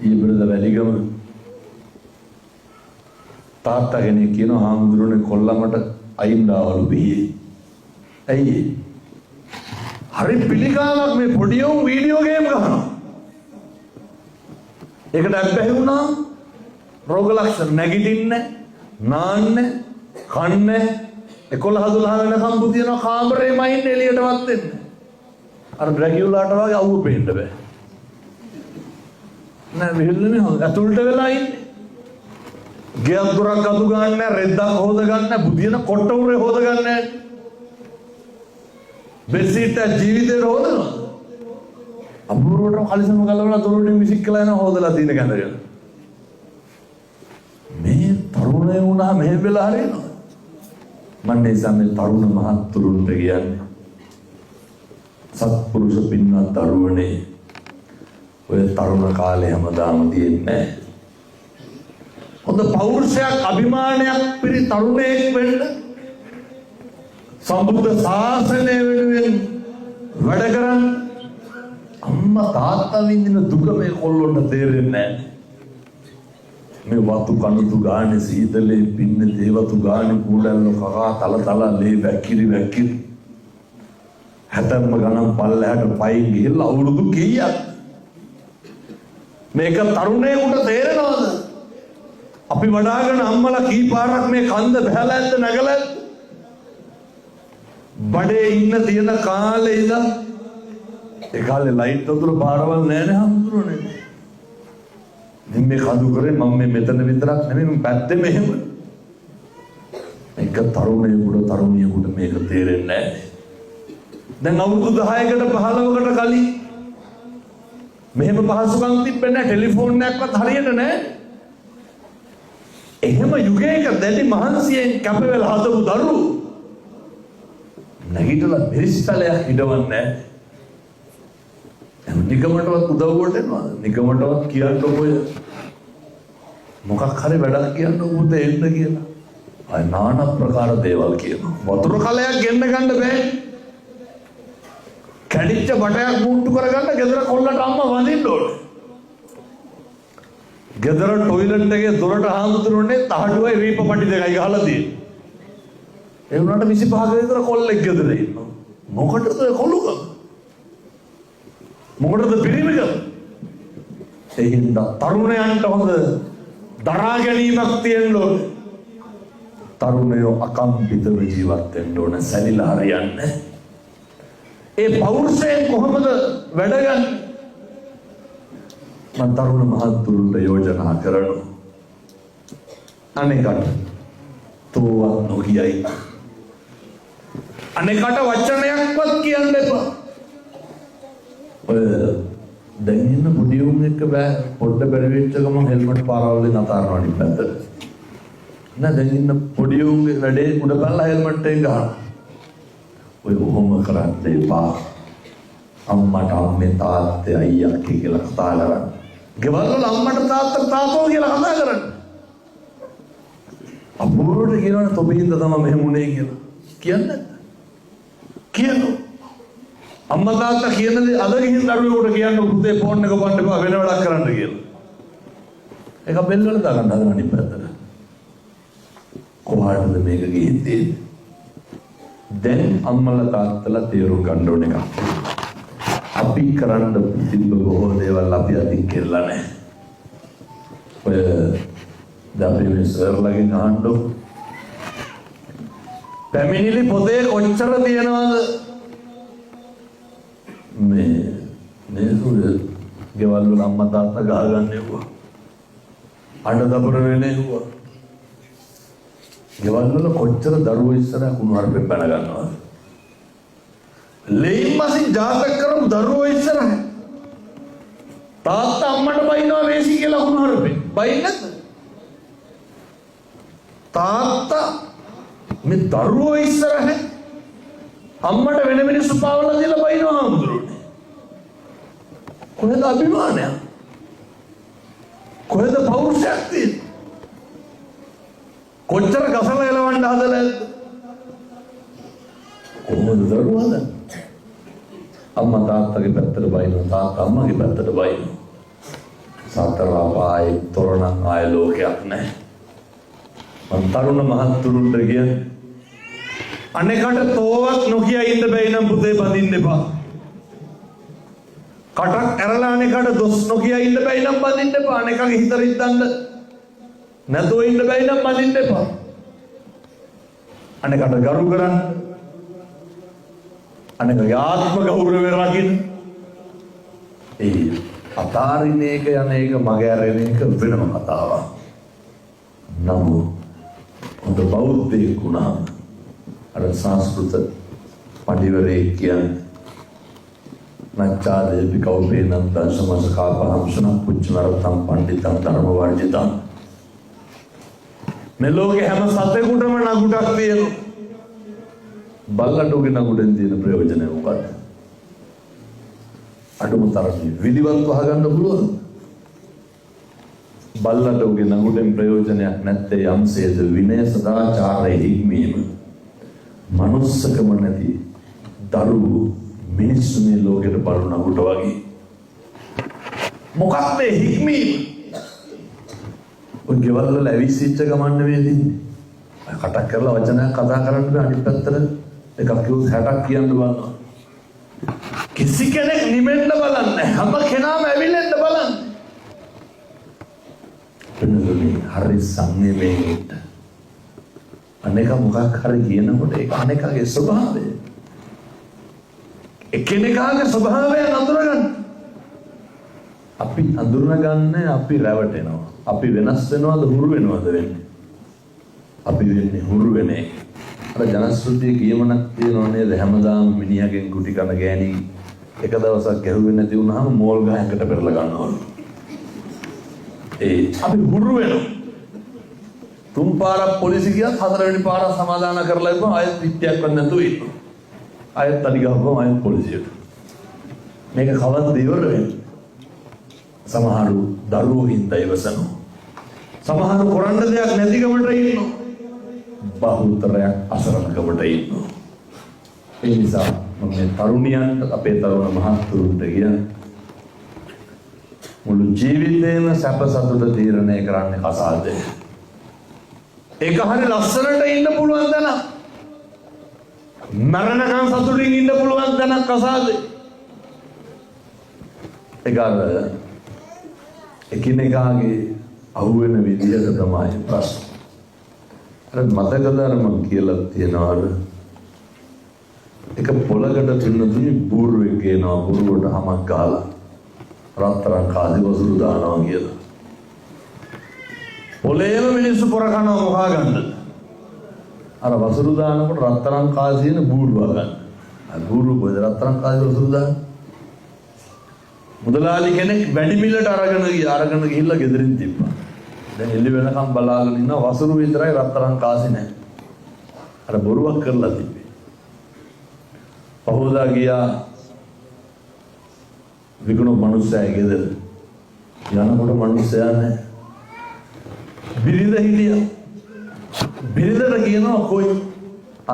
ඊබරද වැලිගම තාත්තා කෙනෙක් කියනවා හාමුදුරනේ කොල්ලමට අයින් දාවලු බිහියේ. ඇයි? හරි පිළිකාවක් මේ පොඩි උන් වීඩියෝ ගේම් ගහනවා. ඒකට ඇබ්බැහි වුණා රෝග ලක්ෂණ නැගිටින්නේ, නාන්නේ, කන්නේ 11 12 වෙනකම් බුදිනවා කාමරේම ඉන්නේ එළියටවත් දෙන්නේ. අර ඩ්‍රැකියුලාට වගේ අවුව පේන්න බෑ. නෑ විහිළුනේ අතුල්ට වෙලා ඉන්නේ. ගෙයක් දොරක් අතු ගන්න නැහැ, රෙද්දක් හොද ගන්න නැහැ, බුදියන කොට උරේ හොද ගන්න නැහැ. බෙසිට ජීවිතේ හොදනවා. අඹුරුවට කලිසම ගලවලා දොරටෙන් විසික් කළා යන හොදලා දින ගඳගෙන. මේ තරුණය වුණා මෙහෙම වෙලා හරියනවා. මම මේ තරුණ මහත්තුරුන්ට කියන්නේ සත්පුරුෂ පින්වත් තරුණේ ඔය තරුණ කාලේ හැමදාම තියෙන්නේ නැහැ. හොඳ පෞරුෂයක් අභිමානයක් පිරි තරුණයෙක් වෙන්න සම්බුද්ධ ශාසනය වෙනුවෙන් වැඩ කරන්න අම්මා තාත්තා විඳින දුක මේ කොල්ලොන්ට තේරෙන්නේ නැහැ. මේ වතු කණුතු ගානේ සීතලේ පින්නේ දේවතු ගානේ කුඩල්ල කකා තල ලේ වැක්කිරි හැතැම්ම ගණන් පල්ලෙහාට පයින් ගිහිල්ලා අවුරුදු කීයක් මේක තරුණයෙකුට තේරෙනවද? අපි වඩාගෙන අම්මලා කී පාරක් මේ කන්ද බහැලා ඇද්ද නැගලා බඩේ ඉන්න තියෙන කාලේ ඉඳන් ඒ කාලේ ලයිට් වතුර පාරවල් නෑනේ හම්දුරනේ. ඉතින් මේ කඳු කරේ මම මේ මෙතන විතරක් නෙමෙයි මම පැත්තේ මෙහෙම. මේක තරුණයෙකුට තරුණියෙකුට මේක තේරෙන්නේ නෑ. දැන් අවුරුදු 10කට 15කට කලින් මෙහෙම පහසුකම් තිබ්බේ නෑ, ටෙලිෆෝන් එකක්වත් හරියට නෑ. එහෙම යුගයක දැඩි මහන්සියෙන් කැප වෙලා හදපු දරුවෝ නැගිටලා මිරිස්තලයක් හිටවන්නේ නැහැ. නිකමටවත් උදව්වට එනවා. නිකමටවත් කියන්න ඔය මොකක් හරි වැඩක් කියන්න උඹට එන්න කියලා. අය নানা ප්‍රකාර දේවල් කියනවා. වතුර කලයක් ගෙන්න ගන්න බෑ. කැඩිච්ච බටයක් මුට්ටු කරගන්න ගෙදර කොල්ලට අම්මා වඳින්න ඕනේ. ගෙදර ටොයිලට් එකේ දොරට හාමුදුරනේ තහඩුවයි රීපපටි දෙකයි ගහලා තියෙන්නේ. ඒ වුණාට 25ක විතර කොල්ලෙක් ගෙදර ඉන්නවා. මොකටද කොළුක? මොකටද පිරිමිකම? ඒ හින්දා තරුණයන්ට හොඳ දරා ගැනීමක් තියෙන්න ඕනේ. තරුණයෝ අකම්පිතව ජීවත් වෙන්න ඕන, සැලිලා හරියන්නේ. ඒ පෞරුෂයෙන් කොහොමද වැඩ ගන්න? මම තරුණ මහත්තුරුන්ට යෝජනා කරනවා. අනේකට තෝවා නොකියයි. අනේකට වචනයක්වත් කියන්න එපා. ඔය දැන් ඉන්න පොඩි උන් එක්ක බෑ පොඩ්ඩ බැරි වෙච්ච ගමන් හෙල්මට් පාරවලේ නතරනවා අනිත් පැත්තට. නෑ දැන් ඉන්න පොඩි උන්ගේ වැඩේ උඩ බලලා හෙල්මට් එක ගන්න. ඔය කොහොම කරන්නේ එපා. අම්මට අම්මේ තාත්තේ අයියා කියලා කතා කරන්නේ. ගෙවල් වල අම්මට තාත්තෝ කියලා කතා කරන්නේ. අපුරුවට කියනවනේ තොපින්ද තමයි මෙහෙම උනේ කියලා. කියන්නේ නැද්ද? කියනවා. අම්මා තාත්තා කියන දේ අද ගිහින් දරුවෙකුට කියන්න පුතේ ෆෝන් එක ගන්න එපා වෙන වැඩක් කරන්න කියලා. ඒක බෙල් වල දාගන්න හදන අනිත් පැත්තට. කොහාටද මේක ගිහින් තියෙන්නේ? දැන් අම්මලා තාත්තලා තේරුම් ගන්න ඕන එකක්. අපි කරන්න තිබ්බ බොහෝ දේවල් අපි අතින් කෙරලා නැහැ. ඔය දැන් මේ සර්ලගෙන් අහන්න පැමිණිලි පොතේ කොච්චර තියෙනවද? මේ ගෙවල් වල අම්මා තාත්තා ගහගන්න යුවා. අඬදබර වෙන්නේ හුවා. ගෙවල් වල කොච්චර දරුවෝ ඉස්සරහ කුණුහරුපෙන් පැන ගන්නවද? ලේන් මසින් ජාතක කරමු දරුවෝ ඉස්සරහ. තාත්තා අම්මට බයිනවා වේසි කියලා කුණුහරුපෙන්. බයින්නේ නැද්ද? තාත්තා මේ දරුවෝ ඉස්සරහ අම්මට වෙන මිනිස්සු පාවලා දීලා බයිනවා හම්දුරුනේ. කොහෙද අභිමානය? කොහෙද පෞරුෂයක් තියෙන්නේ? කොච්චර ගසලා එලවන්න හදලා ඇද්ද? කොහොමද දරුවා හදන්නේ? අම්මා තාත්තගේ පැත්තට බයිනවා, තාත්තා අම්මගේ පැත්තට බයිනවා. සතර ආයේ තොරණක් ආයේ ලෝකයක් නැහැ. මම තරුණ මහත්තුරුන්ට කියන්නේ අනේකට තෝවක් නොකිය ඉන්න බැයි නම් පුතේ බඳින්න එපා. කටක් ඇරලා අනේකට දොස් නොකිය ඉන්න බැයි නම් බඳින්න එපා. අනේකගේ හිත රිද්දන්න නැතෝ ඉන්න බැයි නම් බඳින්න එපා. අනේකට ගරු කරන්න. අනේකගේ ආත්ම ගෞරවය රකින්න. ඒ අතාරින එක යන එක මගේ ඇරෙන එක වෙනම කතාවක්. නමුත් හොඳ බෞද්ධයෙක් වුණාම අර සංස්කෘත පඬිවරයෙක් කියන්නේ නච්චාදේපි කෞපේනං දශමසකාපහංසන පුච්චනරතං පණ්ඩිතං ධර්ම වර්ජිතං. මේ ලෝකේ හැම සතෙකුටම නගුටක් තියෙනවා. බල්ලට උගේ නගුටෙන් තියෙන ප්‍රයෝජනය මොකක්ද? අඩුම තරමේ විධිවත් වහගන්න පුළුවන්. බල්ලට උගේ නගුටෙන් ප්‍රයෝජනයක් නැත්තේ යම්සේද විනය සදාචාරයේ හික්මීම. මනුස්සකම නැති දරුවෝ මිනිස්සු මේ ලෝකෙට බලු නගුට වගේ. මොකක්ද හික්මීම? ඔය ගෙවල් වල ඇවිස්සිච්ච ගමන් නෙවෙයි දින්නේ. කටක් කරලා වචනයක් කතා කරන්න බෑ අනිත් පැත්තට එකක් කිව්වොත් 60ක් කියන්න බලනවා. කිසි කෙනෙක් නිමෙන්න බලන්නේ හැම කෙනාම ඇවිල්ලෙන්න බලන්නේ. එන්නලුනේ හරි සංයමයෙන් ඉන්න. අනේක මොකක් හරි කියනකොට ඒක අනේකගේ ස්වභාවය. එකිනෙකාගේ ස්වභාවය අඳුරගන්න. අපි අඳුරගන්නේ අපි රැවටෙනවා. අපි වෙනස් වෙනවද හුරු වෙනවද වෙන්නේ? අපි වෙන්නේ හුරු වෙන එක. අර ජනශ්‍රුතියේ කියමනක් තියෙනවා නේද? හැමදාම මිනිහගෙන් කුටි කන ගෑණි එක දවසක් ගැහුවේ නැති වුනහම මෝල් ගහකට පෙරලා ගන්නවලු. අපි හුරු වෙනවා. තුන් පාරක් පොලිසිය ගියත් හතරවෙනි පාර සමාදාන කරලා ඉපුවා ආයෙත් පිටියක් වත් නැතුව ඉන්නවා. ආයෙත් අලි ගහපුවම ආයෙත් පොලිසියට. මේක කවද්ද ඉවර වෙන්නේ? සමහරු දරුවෝ හින්දා ඉවසනවා. සමහරු කරන්න දෙයක් නැති කමට ඉන්නවා. බහුතරයක් අසරණකමට ඉන්නවා. ඒ නිසා මම මේ තරුණියන්ට අපේ තරුණ මහත්තුරුන්ට කියන මුළු ජීවිතේම සැප සතුට තීරණය කරන්නේ කසාදේ. ඒක හරිය ලස්සනට ඉන්න පුළුවන් දන. මරණකම් සතුටින් ඉන්න පුළුවන් දන කසාදේ. ඒක එකිනෙකාගේ අහුවෙන විදිහට තමයි ප්‍රශ්න. අර මතකද අර මම කියලා තියනවා එක පොලකට පින්නතුනි බූරුවෙක් ගේනවා බූරුවට හමක් ගහලා රත්තරන් කාදි වසුරු දානවා කියලා. පොලේම මිනිස්සු පොර කනවා මොකා ගන්නද? අර වසුරු දානකොට රත්තරන් කාසියන බූරුවා ගන්න. අර බූරුව කොහෙද රත්තරන් කාසි වසුරු දාන්නේ? මුදලාලි කෙනෙක් වැඩි මිලට අරගෙන ගිහිල්ලා ගෙදරින් තිබ්බා. දැන් එළි වෙනකම් බලාගෙන ඉන්න වසුරු විතරයි රත්තරන් කාසි නැහැ. අර බොරුවක් කරලා තිබ්බේ. පහෝදා ගියා විකුණු මිනිස්සයා ගෙදර. යනකොට මිනිස්සයා නැහැ. බිරිඳ හිටියා. බිරිඳට කියනවා කොයි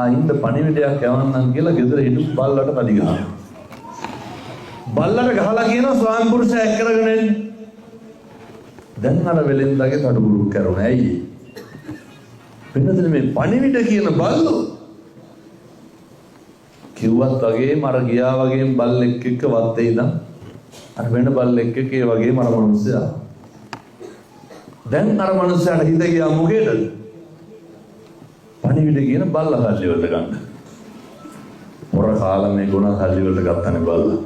ඉන්න පණිවිඩයක් යවන්නම් කියලා ගෙදර හිටපු බල්ලට කඩි ගහනවා. බල්ලට ගහලා කියනවා ස්වාමි පුරුෂයා එක් කරගෙන එන්න. දැන් අර වෙලෙන්දාගේ කඩුබුරු කරුණා. ඇයි? වෙනදට මේ පණිවිඩ කියන බල්ලෝ කිව්වත් වගේම අර ගියා වගේම බල්ලෙක් එක්ක වත්තේ ඉඳන් අර වෙන බල්ලෙක් එක්ක ඒ වගේම අර මිනිස්සයා. දැන් අර මිනිස්සයාට හිත ගියා මොකේද? පණිවිඩ කියන බල්ලා කල්ලි වලට ගන්න. පොර කාලා මේ ගුණ කල්ලි වලට ගත්තනේ බල්ලා.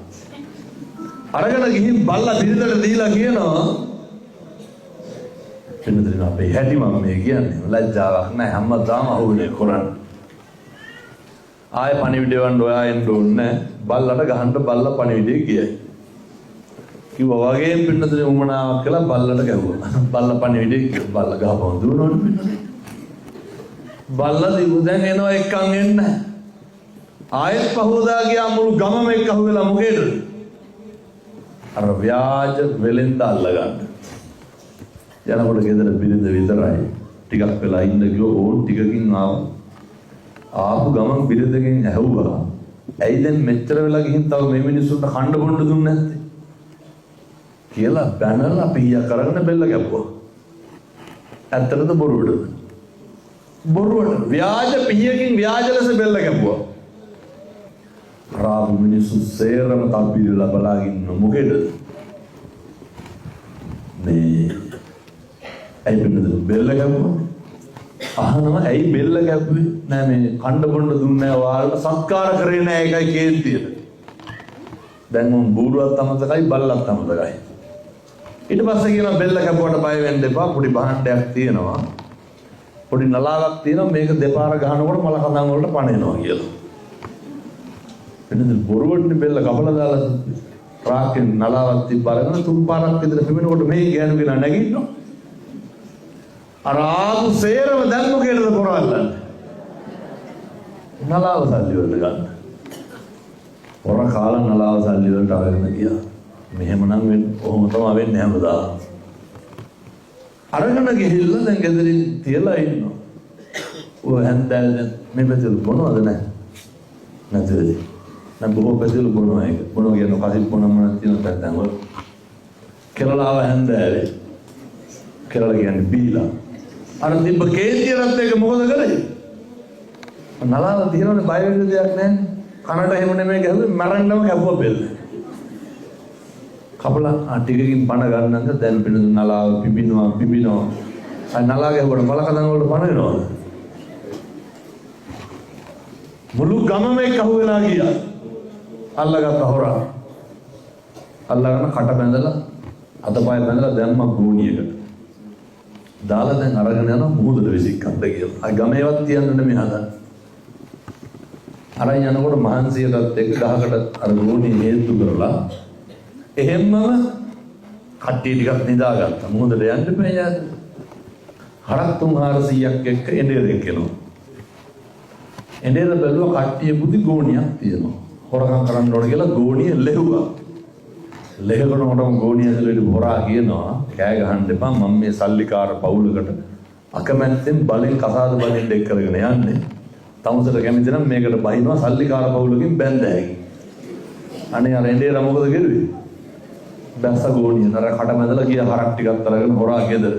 අරගෙන ගිහින් බල්ලා බිරිඳට දීලා කියනවා පින්නදින අපේ හැටි මම මේ කියන්නේ ලැජ්ජාවක් නැහැ හැමදාම අහුවෙන්නේ කරන්නේ. ආය පණිවිඩය වන්න ඔයා එන්න ඕනේ බල්ලට ගහන්න බල්ල පණිවිඩය කියයි. කිව්වා වගේ පින්නදින උමනාවක් කළා බල්ලට ගැහුවා. බල්ල පණිවිඩය කිව්වා බල්ල ගහපන් දුන්නෝනේ පින්නදින. බල්ල දිගු දැන් එනවා එක්කන් එන්න. ආයෙත් පහෝදා ගියා මුළු ගමම එක්ක අහුවෙලා මොකේද? අර ව්‍යාජ වෙලෙන්ද අල්ලගන්න. යනකොට ගෙදර බිරිඳ විතරයි. ටිකක් වෙලා ඉන්න ගිහුව ඕන් ටිකකින් ආපු ගමන් බිරිඳගෙන් ඇහුවා. ඇයි දැන් මෙච්චර වෙලා ගිහින් තව මේ මිනිස්සුන්ට කන්න බොන්න දුන්නේ නැත්තේ? කියලා බැනලා පීයක් කරගෙන බෙල්ල කැපුවා. ඇත්තටද බොරුවටද? බොරුවට. ව්‍යාජ පීයකින් ව්‍යාජ ලෙස බෙල්ල කැපුවා. රාබු මිනිස්සු සේරම තල්පිරලා බලාගෙන මොකේද? මේ ඇයි බෙල්ල කැපුවා? අහනවා ඇයි බෙල්ල කැපුවේ? නෑ මේ කණ්ඩ බොණ්ඩ දුන්නේ නෑ ඔයාලට සත්කාර කරේ නෑ ඒකයි කේන්තියට. දැන් මම බූරුවත් අමතකයි බල්ලත් අමතකයි. ඊට පස්සේ කියනවා බෙල්ල කැපුවට බය වෙන්න එපා පොඩි භාණ්ඩයක් තියෙනවා. පොඩි නලාවක් තියෙනවා මේක දෙපාර ගහනකොට මල කඳන් වලට පණෙනවා කියලා. එතන බොරුවටනේ බෙල්ල කපලා දාලා රාකෙන් නලාවක් තිබ්බරගෙන තුන් පාරක් විතර පිපෙනකොට මේ ගෑනු කෙනා නැගිටිනවා. අර ආපු සේරම දැන් මොකේද පොරවල්ලන්නේ? නලාව සල්ලි වලට ගන්න. පොර කාලා නලාව සල්ලි වලට අරගෙන ගියා. මෙහෙමනම් ඔහොම තමයි වෙන්නේ හැමදාම. අරගෙන ගිහිල්ලා දැන් ගෙදරින් තියලා ඉන්නවා. ඔය හන්දල් මේ පැත්තට මොනවද නැහැ? නැතිද? නම් බොහෝ පැතිවල බොනවා ඒක. බොනවා කියන කසින් බොනම තියෙන පැත්තෙන් වල. කෙරලාව හන්දෑවේ. කෙරලා කියන්නේ බීලා. අර තිබ්බ කේන්තියරත් එක මොකද කරේ? නලාව තියෙනවනේ බය වෙන්න දෙයක් නැහැ. කනට එහෙම නෙමෙයි ගැහුවේ මරන්නම කැපුවා බෙල්ල. කපලා ටිකකින් පණ ගන්නන්ද දැන් පිළිඳු නලාව පිපිනවා. අය නලාව ගැහුවට බලකඳන් වලට පණ වෙනවද? මුළු ගමම එක්ක අහුවෙලා ගියා. අල්ලගත්ත හොරා. අල්ලගෙන කට බැඳලා අතපය බැඳලා දැම්මා ගෝණියකට. දාලා දැන් අරගෙන යනවා මුහුදට විසිකන්ද කියලා. අය ගමේවත් තියන්න නෙමෙයි හදන්නේ. අරන් යනකොට මහන්සියටත් එක්ක ගහකට අර ගෝණිය හේතු කරලා එහෙම්මම කට්ටිය ටිකක් නිදාගත්තා. මුහුදට යන්න බෑ යාද. හරක් 300ක් එක්ක එඬරෙක් එනවා. එඬර බැලුවා කට්ටිය බුදි ගෝණියක් තියෙනවා. හොරකම් කරන්න ඕන කියලා ගෝණිය ලෙහුවා. ලෙහකනකොටම ගෝණිය ඇතුළේ හොරා කියනවා කෑ ගහන්න එපා මම මේ සල්ලිකාර පවුලකට අකමැත්තෙන් බලෙන් කසාද බලෙන් දෙක් කරගෙන යන්නේ. තමුසට කැමති නම් මේකට බහිනවා සල්ලිකාර පවුලකින් බැඳ හැකි. අනේ අර එඬර මොකද කරුවේ? බැස්ස ගෝණිය නර කට මැදලා ගිය හරක් ටිකක් අරගෙන හොරා ගෙදර.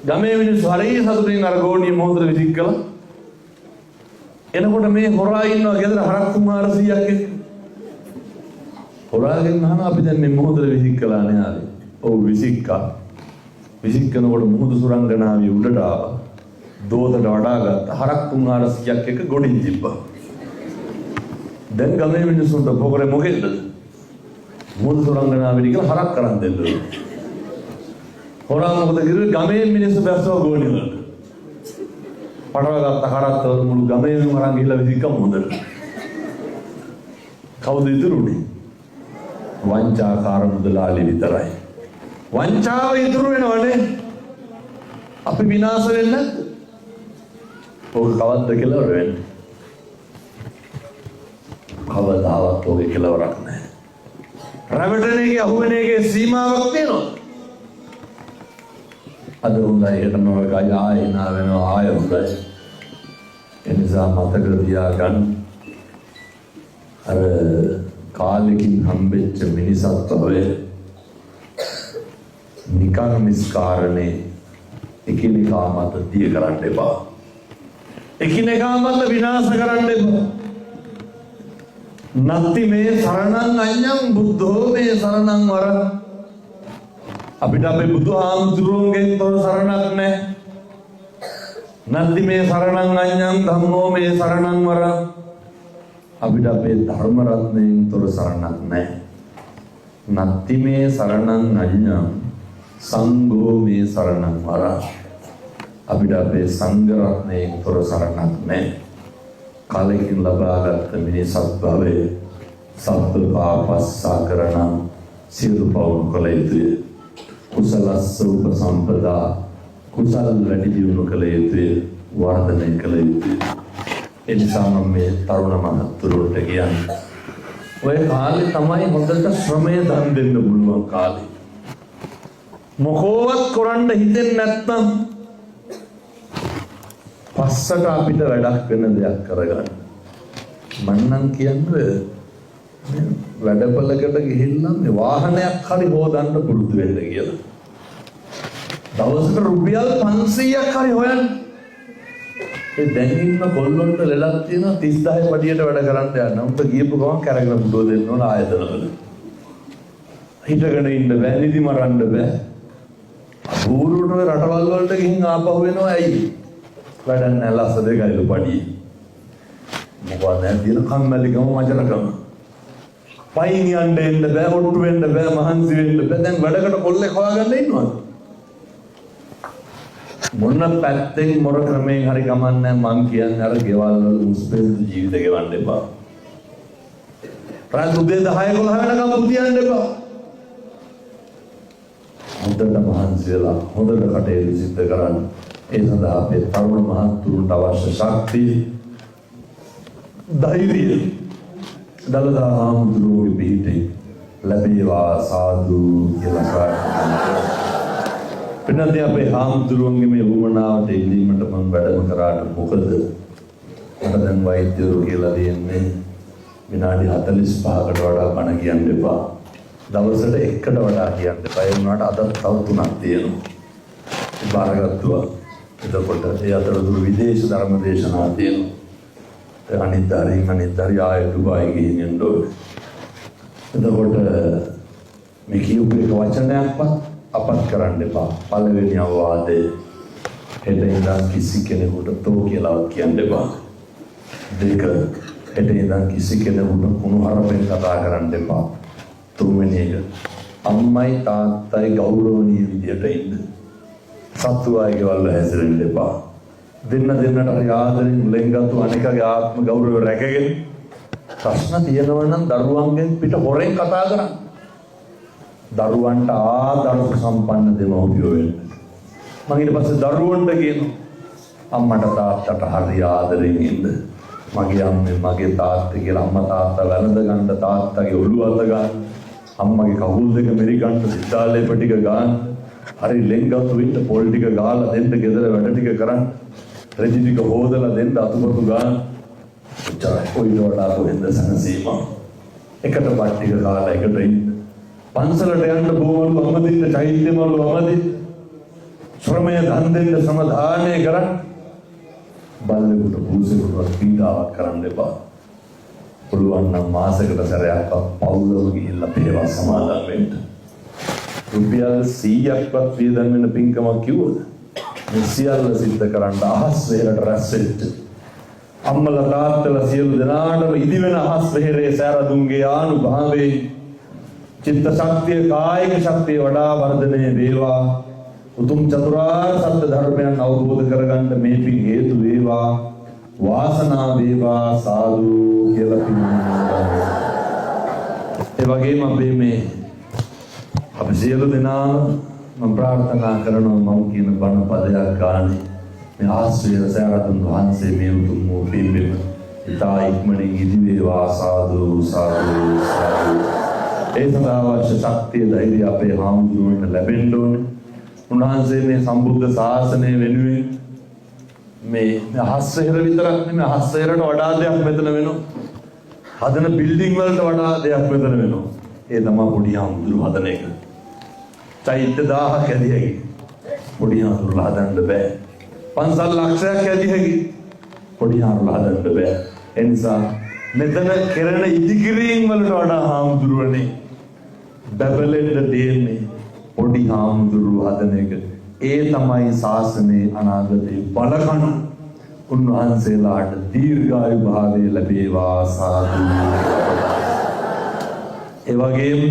ගමේ මිනිස්සු හරිය සතුටින් අර ගෝණිය මොහොතට විසික් කළා. එනකොට මේ හොරා ඉන්නවා ගෙදර හරක් 300ක් එක්ක. හොරාගෙන් අහනවා අපි දැන් මේ මොහොතට විසික් කළා නේ ආවේ. ඔව් විසික්කා. විසික් කරනකොට මුහුදු සුරංගනාවිය උඩට ආවා. දෝතට වඩාගත්ත හරක් 300ක් එක්ක ගොඩින් තිබ්බා. දැන් ගමේ මිනිස්සුන්ට පොකරේ මොකෙන්ද? මුහුදු සුරංගනාවිය කියලා හරක් කරන් දෙන්න ඕනේ. හොරා මොකද කිව්වේ? ගමේ මිනිස්සු බැස්සව ගෝණිය වලට. පටවගත්ත කරත්තවල මුළු ගමේම අරන් ගිහලා විසික්කම හොඳට. කවුද ඉතුරුනේ? වංචාකාර මුදලාලි විතරයි. වංචාව ඉතුරු වෙනවනේ. අපි විනාශ වෙන්නේ නැද්ද? ඔක කවද්ද කෙලවර වෙන්නේ? කවදාවත් ඔගේ කෙලවරක් නැහැ. රැවටෙන එකේ අහුවෙන එකේ සීමාවක් තියෙනවා. අද හොඳයි හෙට නොවකයි ආයෙ නා වෙනවා ආයෙ හොඳයි. එනිසා මතක තියාගන්න අර කාලෙකින් හම්බෙච්ච මිනිසත් ඔය නිකන් නිස්කාරණේ එකිනෙකා මත දිය කරන්න එපා. එකිනෙකා මත විනාශ කරන්න එපා. නත්ති මේ සරණං අඤ්ඤං බුද්ධෝ මේ සරණං වර. අපිට අපේ බුදුහාමුදුරුවන්ගෙන් තොර සරණක් නැහැ. නත්ති මේ සරණං අඤ්ඤං ධම්මෝ මේ සරණං වර. අපිට අපේ ධර්ම රත්නයෙන් තොර සරණක් නැහැ. නත්ති මේ සරණං අඤ්ඤං සංඝෝ මේ සරණං වරං. අපිට අපේ සංඝ රත්නයෙන් තොර සරණක් නැහැ. කාලෙකින් ලබාගත් මේ සත්භවයේ සත්ව පාපස්සා කරන සියලු පවුල් කළ යුතුය. කුසලස්ස උපසම්පදා කුසල වැඩි දියුණු කළ යුතුය. වර්ධනය කළ යුතුය. ඒ නිසා මම මේ තරුණ මහත්තුරුන්ට කියන්නේ ඔය කාලේ තමයි හොඳට ශ්‍රමය දන් දෙන්න පුළුවන් කාලේ. මොකෝවත් කරන්න හිතෙන්නේ නැත්නම් පස්සට අපිට වැඩක් වෙන දෙයක් කරගන්න. මන්නම් කියන්නේ වැඩපලකට ගිහිල්ලා මේ වාහනයක් හරි හොදන්න පුරුදු වෙන්න කියලා. දවසකට රුපියල් 500ක් හරි හොයන්න. ඒ දැන් ඉන්න කොල්ලොන්ට ලෙඩක් තියෙනවා 30000 පඩියට වැඩ කරන්න යන්න. උඹ ගියපු ගමන් කරගෙන පුඩුව දෙන්න ඕන ආයතනවල. හිටගෙන ඉන්න බෑ, නිදි මරන්න බෑ. ඌරුට රටවල් වලට ගිහින් ආපහු වෙනවා ඇයි? වැඩක් නැහැ ලස්ස දෙකයිලු පඩිය. මොකද දැන් තියෙන කම්මැලිකම මචරකම. පයින් යන්න එන්න බෑ, ඔට්ටු වෙන්න බෑ, මහන්සි වෙන්න බෑ. දැන් වැඩකට කොල්ලෙක් හොයාගන්න ඉන්නවද? මොන පැත්තෙන් මොර ක්‍රමයෙන් හරි ගමන්නේ මං කියන්නේ අර ගෙවල් වල මුස්පෙන්දු ජීවිත ගෙවන්න එපා. රාත්‍රී 10 11 වෙනකම් පුතියන්න එපා. හොඳට මහන්සි වෙලා හොඳට කටයුතු සිද්ධ කරන්න. ඒ සඳහා අපේ තරුණ මහත්තුරුන්ට අවශ්‍ය ශක්තිය, ධෛර්යය දලදා හාමුදුරුවෝගේ පිහිටේ ලැබේවා සාදු කියලා ප්‍රාර්ථනා කරනවා. පින්නදී අපේ හාමුදුරුවන්ගේ මේ වුමනාවට ඉල්ලීමට මම වැඩම කරාට මොකද මට දැන් වෛද්‍යවරු කියලා දෙන්නේ විනාඩි 45කට වඩා බණ කියන්න එපා. දවසට එකකට වඩා කියන්න එපා. ඒ වුණාට අද තව 3ක් තියෙනවා. ඒ බාරගත්තුවා. එතකොට ඒ අතරතුර විදේශ ධර්ම දේශනා තියෙනවා. ඒ අනිද්දාරි ආයෙ දුබායි ගිහින් යන්න ඕනේ. එතකොට මේ කියපු එක වචනයක්වත් අපත් කරන්න එපා. පළවෙනි අවවාදය හෙට ඉඳන් කිසි කෙනෙකුට තෝ කියලා කියන්න එපා. 2 හෙට ඉඳන් කිසි කෙනෙකුට කුණු හරපෙන් කතා කරන්න එපා. 3 එක අම්මයි තාත්තයි ගෞරවණීය විදියට ඉන්න. සත්තු ආයගේ වල හැසිරෙන්න එපා. දෙන්නට හරි ආදරෙන් ලෙන්ගතු අනිකගේ ආත්ම ගෞරවය රැකගෙන ප්‍රශ්න තියෙනවා නම් දරුවන්ගෙන් පිට හොරෙන් කතා කරන්න. දරුවන්ට ආදර්ශ සම්පන්න දෙමව්පියෝ වෙන්න. මම ඊට පස්සේ දරුවන්ට කියනවා අම්මට තාත්තට හරි ආදරෙන් ඉන්න. මගේ අම්මේ මගේ තාත්තේ කියලා අම්මා තාත්තා වැළඳ ගන්න, තාත්තගේ ඔළුව අත ගන්න, අම්මගේ කකුල් දෙක මෙරි ගන්න, විද්‍යාලේ ටික ගන්න, හරි ලෙන්ගතු වෙන්න, පොල් ටික ගාලා දෙන්න, ගෙදර වැඩ ටික කරන්න, රෙදි ටික හොදලා දෙන්න, අතුපතු ගන්න. උච්චාරයි කොයිද වඩා කොහෙන්ද සනසීම. එකට බත් ටික කාලා එකට ඉන්න. පන්සලට යන්න බොමලු අමදින්න, චෛත්‍යමලු අමදින්න, ශ්‍රමය දන් දෙන්න, සමදානය කරන්න. බල්ලෙකුට පූසෙකුට පීඩාවක් කරන්න එපා. පුළුවන් නම් මාසෙකට සැරයක් පවුලම ගිහිල්ලා පේවා සමාදන් වෙන්න. රුපියල් 100ක්වත් වියදම් වෙන පින්කමක් කිව්වද? මේ සියල්ල සිද්ධ කරන්න අහස් වෙහෙරට රැස් වෙච්ච අම්මලා තාත්තලා සියලු දෙනාටම ඉදි වෙන අහස් වෙහෙරේ සෑරදුන්ගේ ආනුභාවයේ චිත්ත ශක්තිය, කායික ශක්තිය වඩා වර්ධනය වේවා. උතුම් චතුරාර්ය සත්‍ය ධර්මයන් අවබෝධ කරගන්න මේ පින් හේතු වේවා. වාසනාව වේවා සාදු කියලා පින්නවා. ඒ වගේම අපි සියලු දෙනා මම ප්‍රාර්ථනා කරනවා මම කියන බණ පදයක් ගානේ මේ ආශ්‍රය සෑරදුන් වහන්සේ මේ උතුම් වූ පින්බිම ඉතා ඉක්මනින් ඉදි වේවා සාදු සාදු සාදු. ඒ සඳහා අවශ්‍ය ශක්තිය, ධෛර්යය අපේ හාමුදුරුවන්ට ලැබෙන්න ඕනේ. උන්වහන්සේ මේ සම්බුද්ධ ශාසනය වෙනුවෙන් මේ අහස්සෙහෙර විතරක් නෙමෙයි, අහස්සෙහෙරට වඩා දෙයක් මෙතන වෙනවා. හදන බිල්ඩින් වලට වඩා දෙයක් මෙතන වෙනවා. ඒ තමයි පොඩි හාමුදුරුවෝ හදන එක. චෛත්‍ය 1000ක් ඇදී හැකි. පොඩි හාමුදුරුවෝ හදන්න බෑ. පන්සල් ලක්ෂයක් ඇදී හැකි. පොඩි හාමුදුරුවෝ හදන්න බෑ. ඒ නිසා මෙතන කෙරෙන ඉදිකිරීම් වලට වඩා හාමුදුරුවනේ බබලෙන්න දෙන්නේ පොඩි හාමුදුරුවෝ හදන එක. ඒ තමයි ශාසනයේ අනාගතේ බලකණු. උන්වහන්සේලාට දීර්ඝායු භාවය ලැබේවා සාදු. ඒ වගේම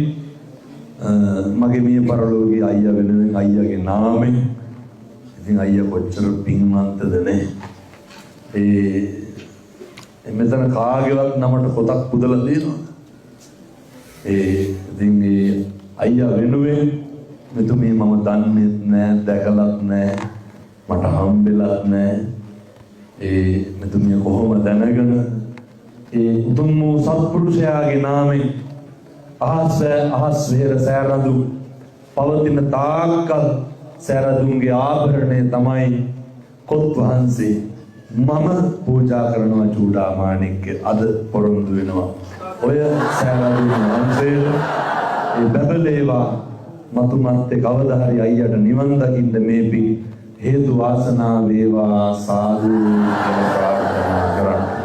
මගේ මිය පරලෝකීය අයියා වෙනුවෙන් අයියාගේ නාමයෙන් ඉතින් අයියා කොච්චර පින්වන්තද නේ. මෙතන කාගේවත් නමට පොතක් පුදලා තියෙනවා. ඉතින් මේ අයියා වෙනුවෙන් මෙතුමිය මම දන්නේත් නෑ, දැකලත් නෑ, මට හම්බෙලත් නෑ. මෙතුමිය කොහොම දැනගෙන උතුම් වූ සත්පුරුෂයාගේ නාමයෙන් අහස් වෙහෙර සෑරඳු පවතින තාක්කල් සෑරඳුන්ගේ ආභරණය තමයි කොත් වහන්සේ. මම පූජා කරනවා චූඩාමාණික්ක අද පොරොන්දු වෙනවා. ඔය සෑරඳුන් වහන්සේට බැබලේවා මතු මත්තේ කවදා හරි අයියට නිවන් දකින්න මේ පින් හේතු වාසනා වේවා සාදු කියලා ප්‍රාර්ථනා කරන්න.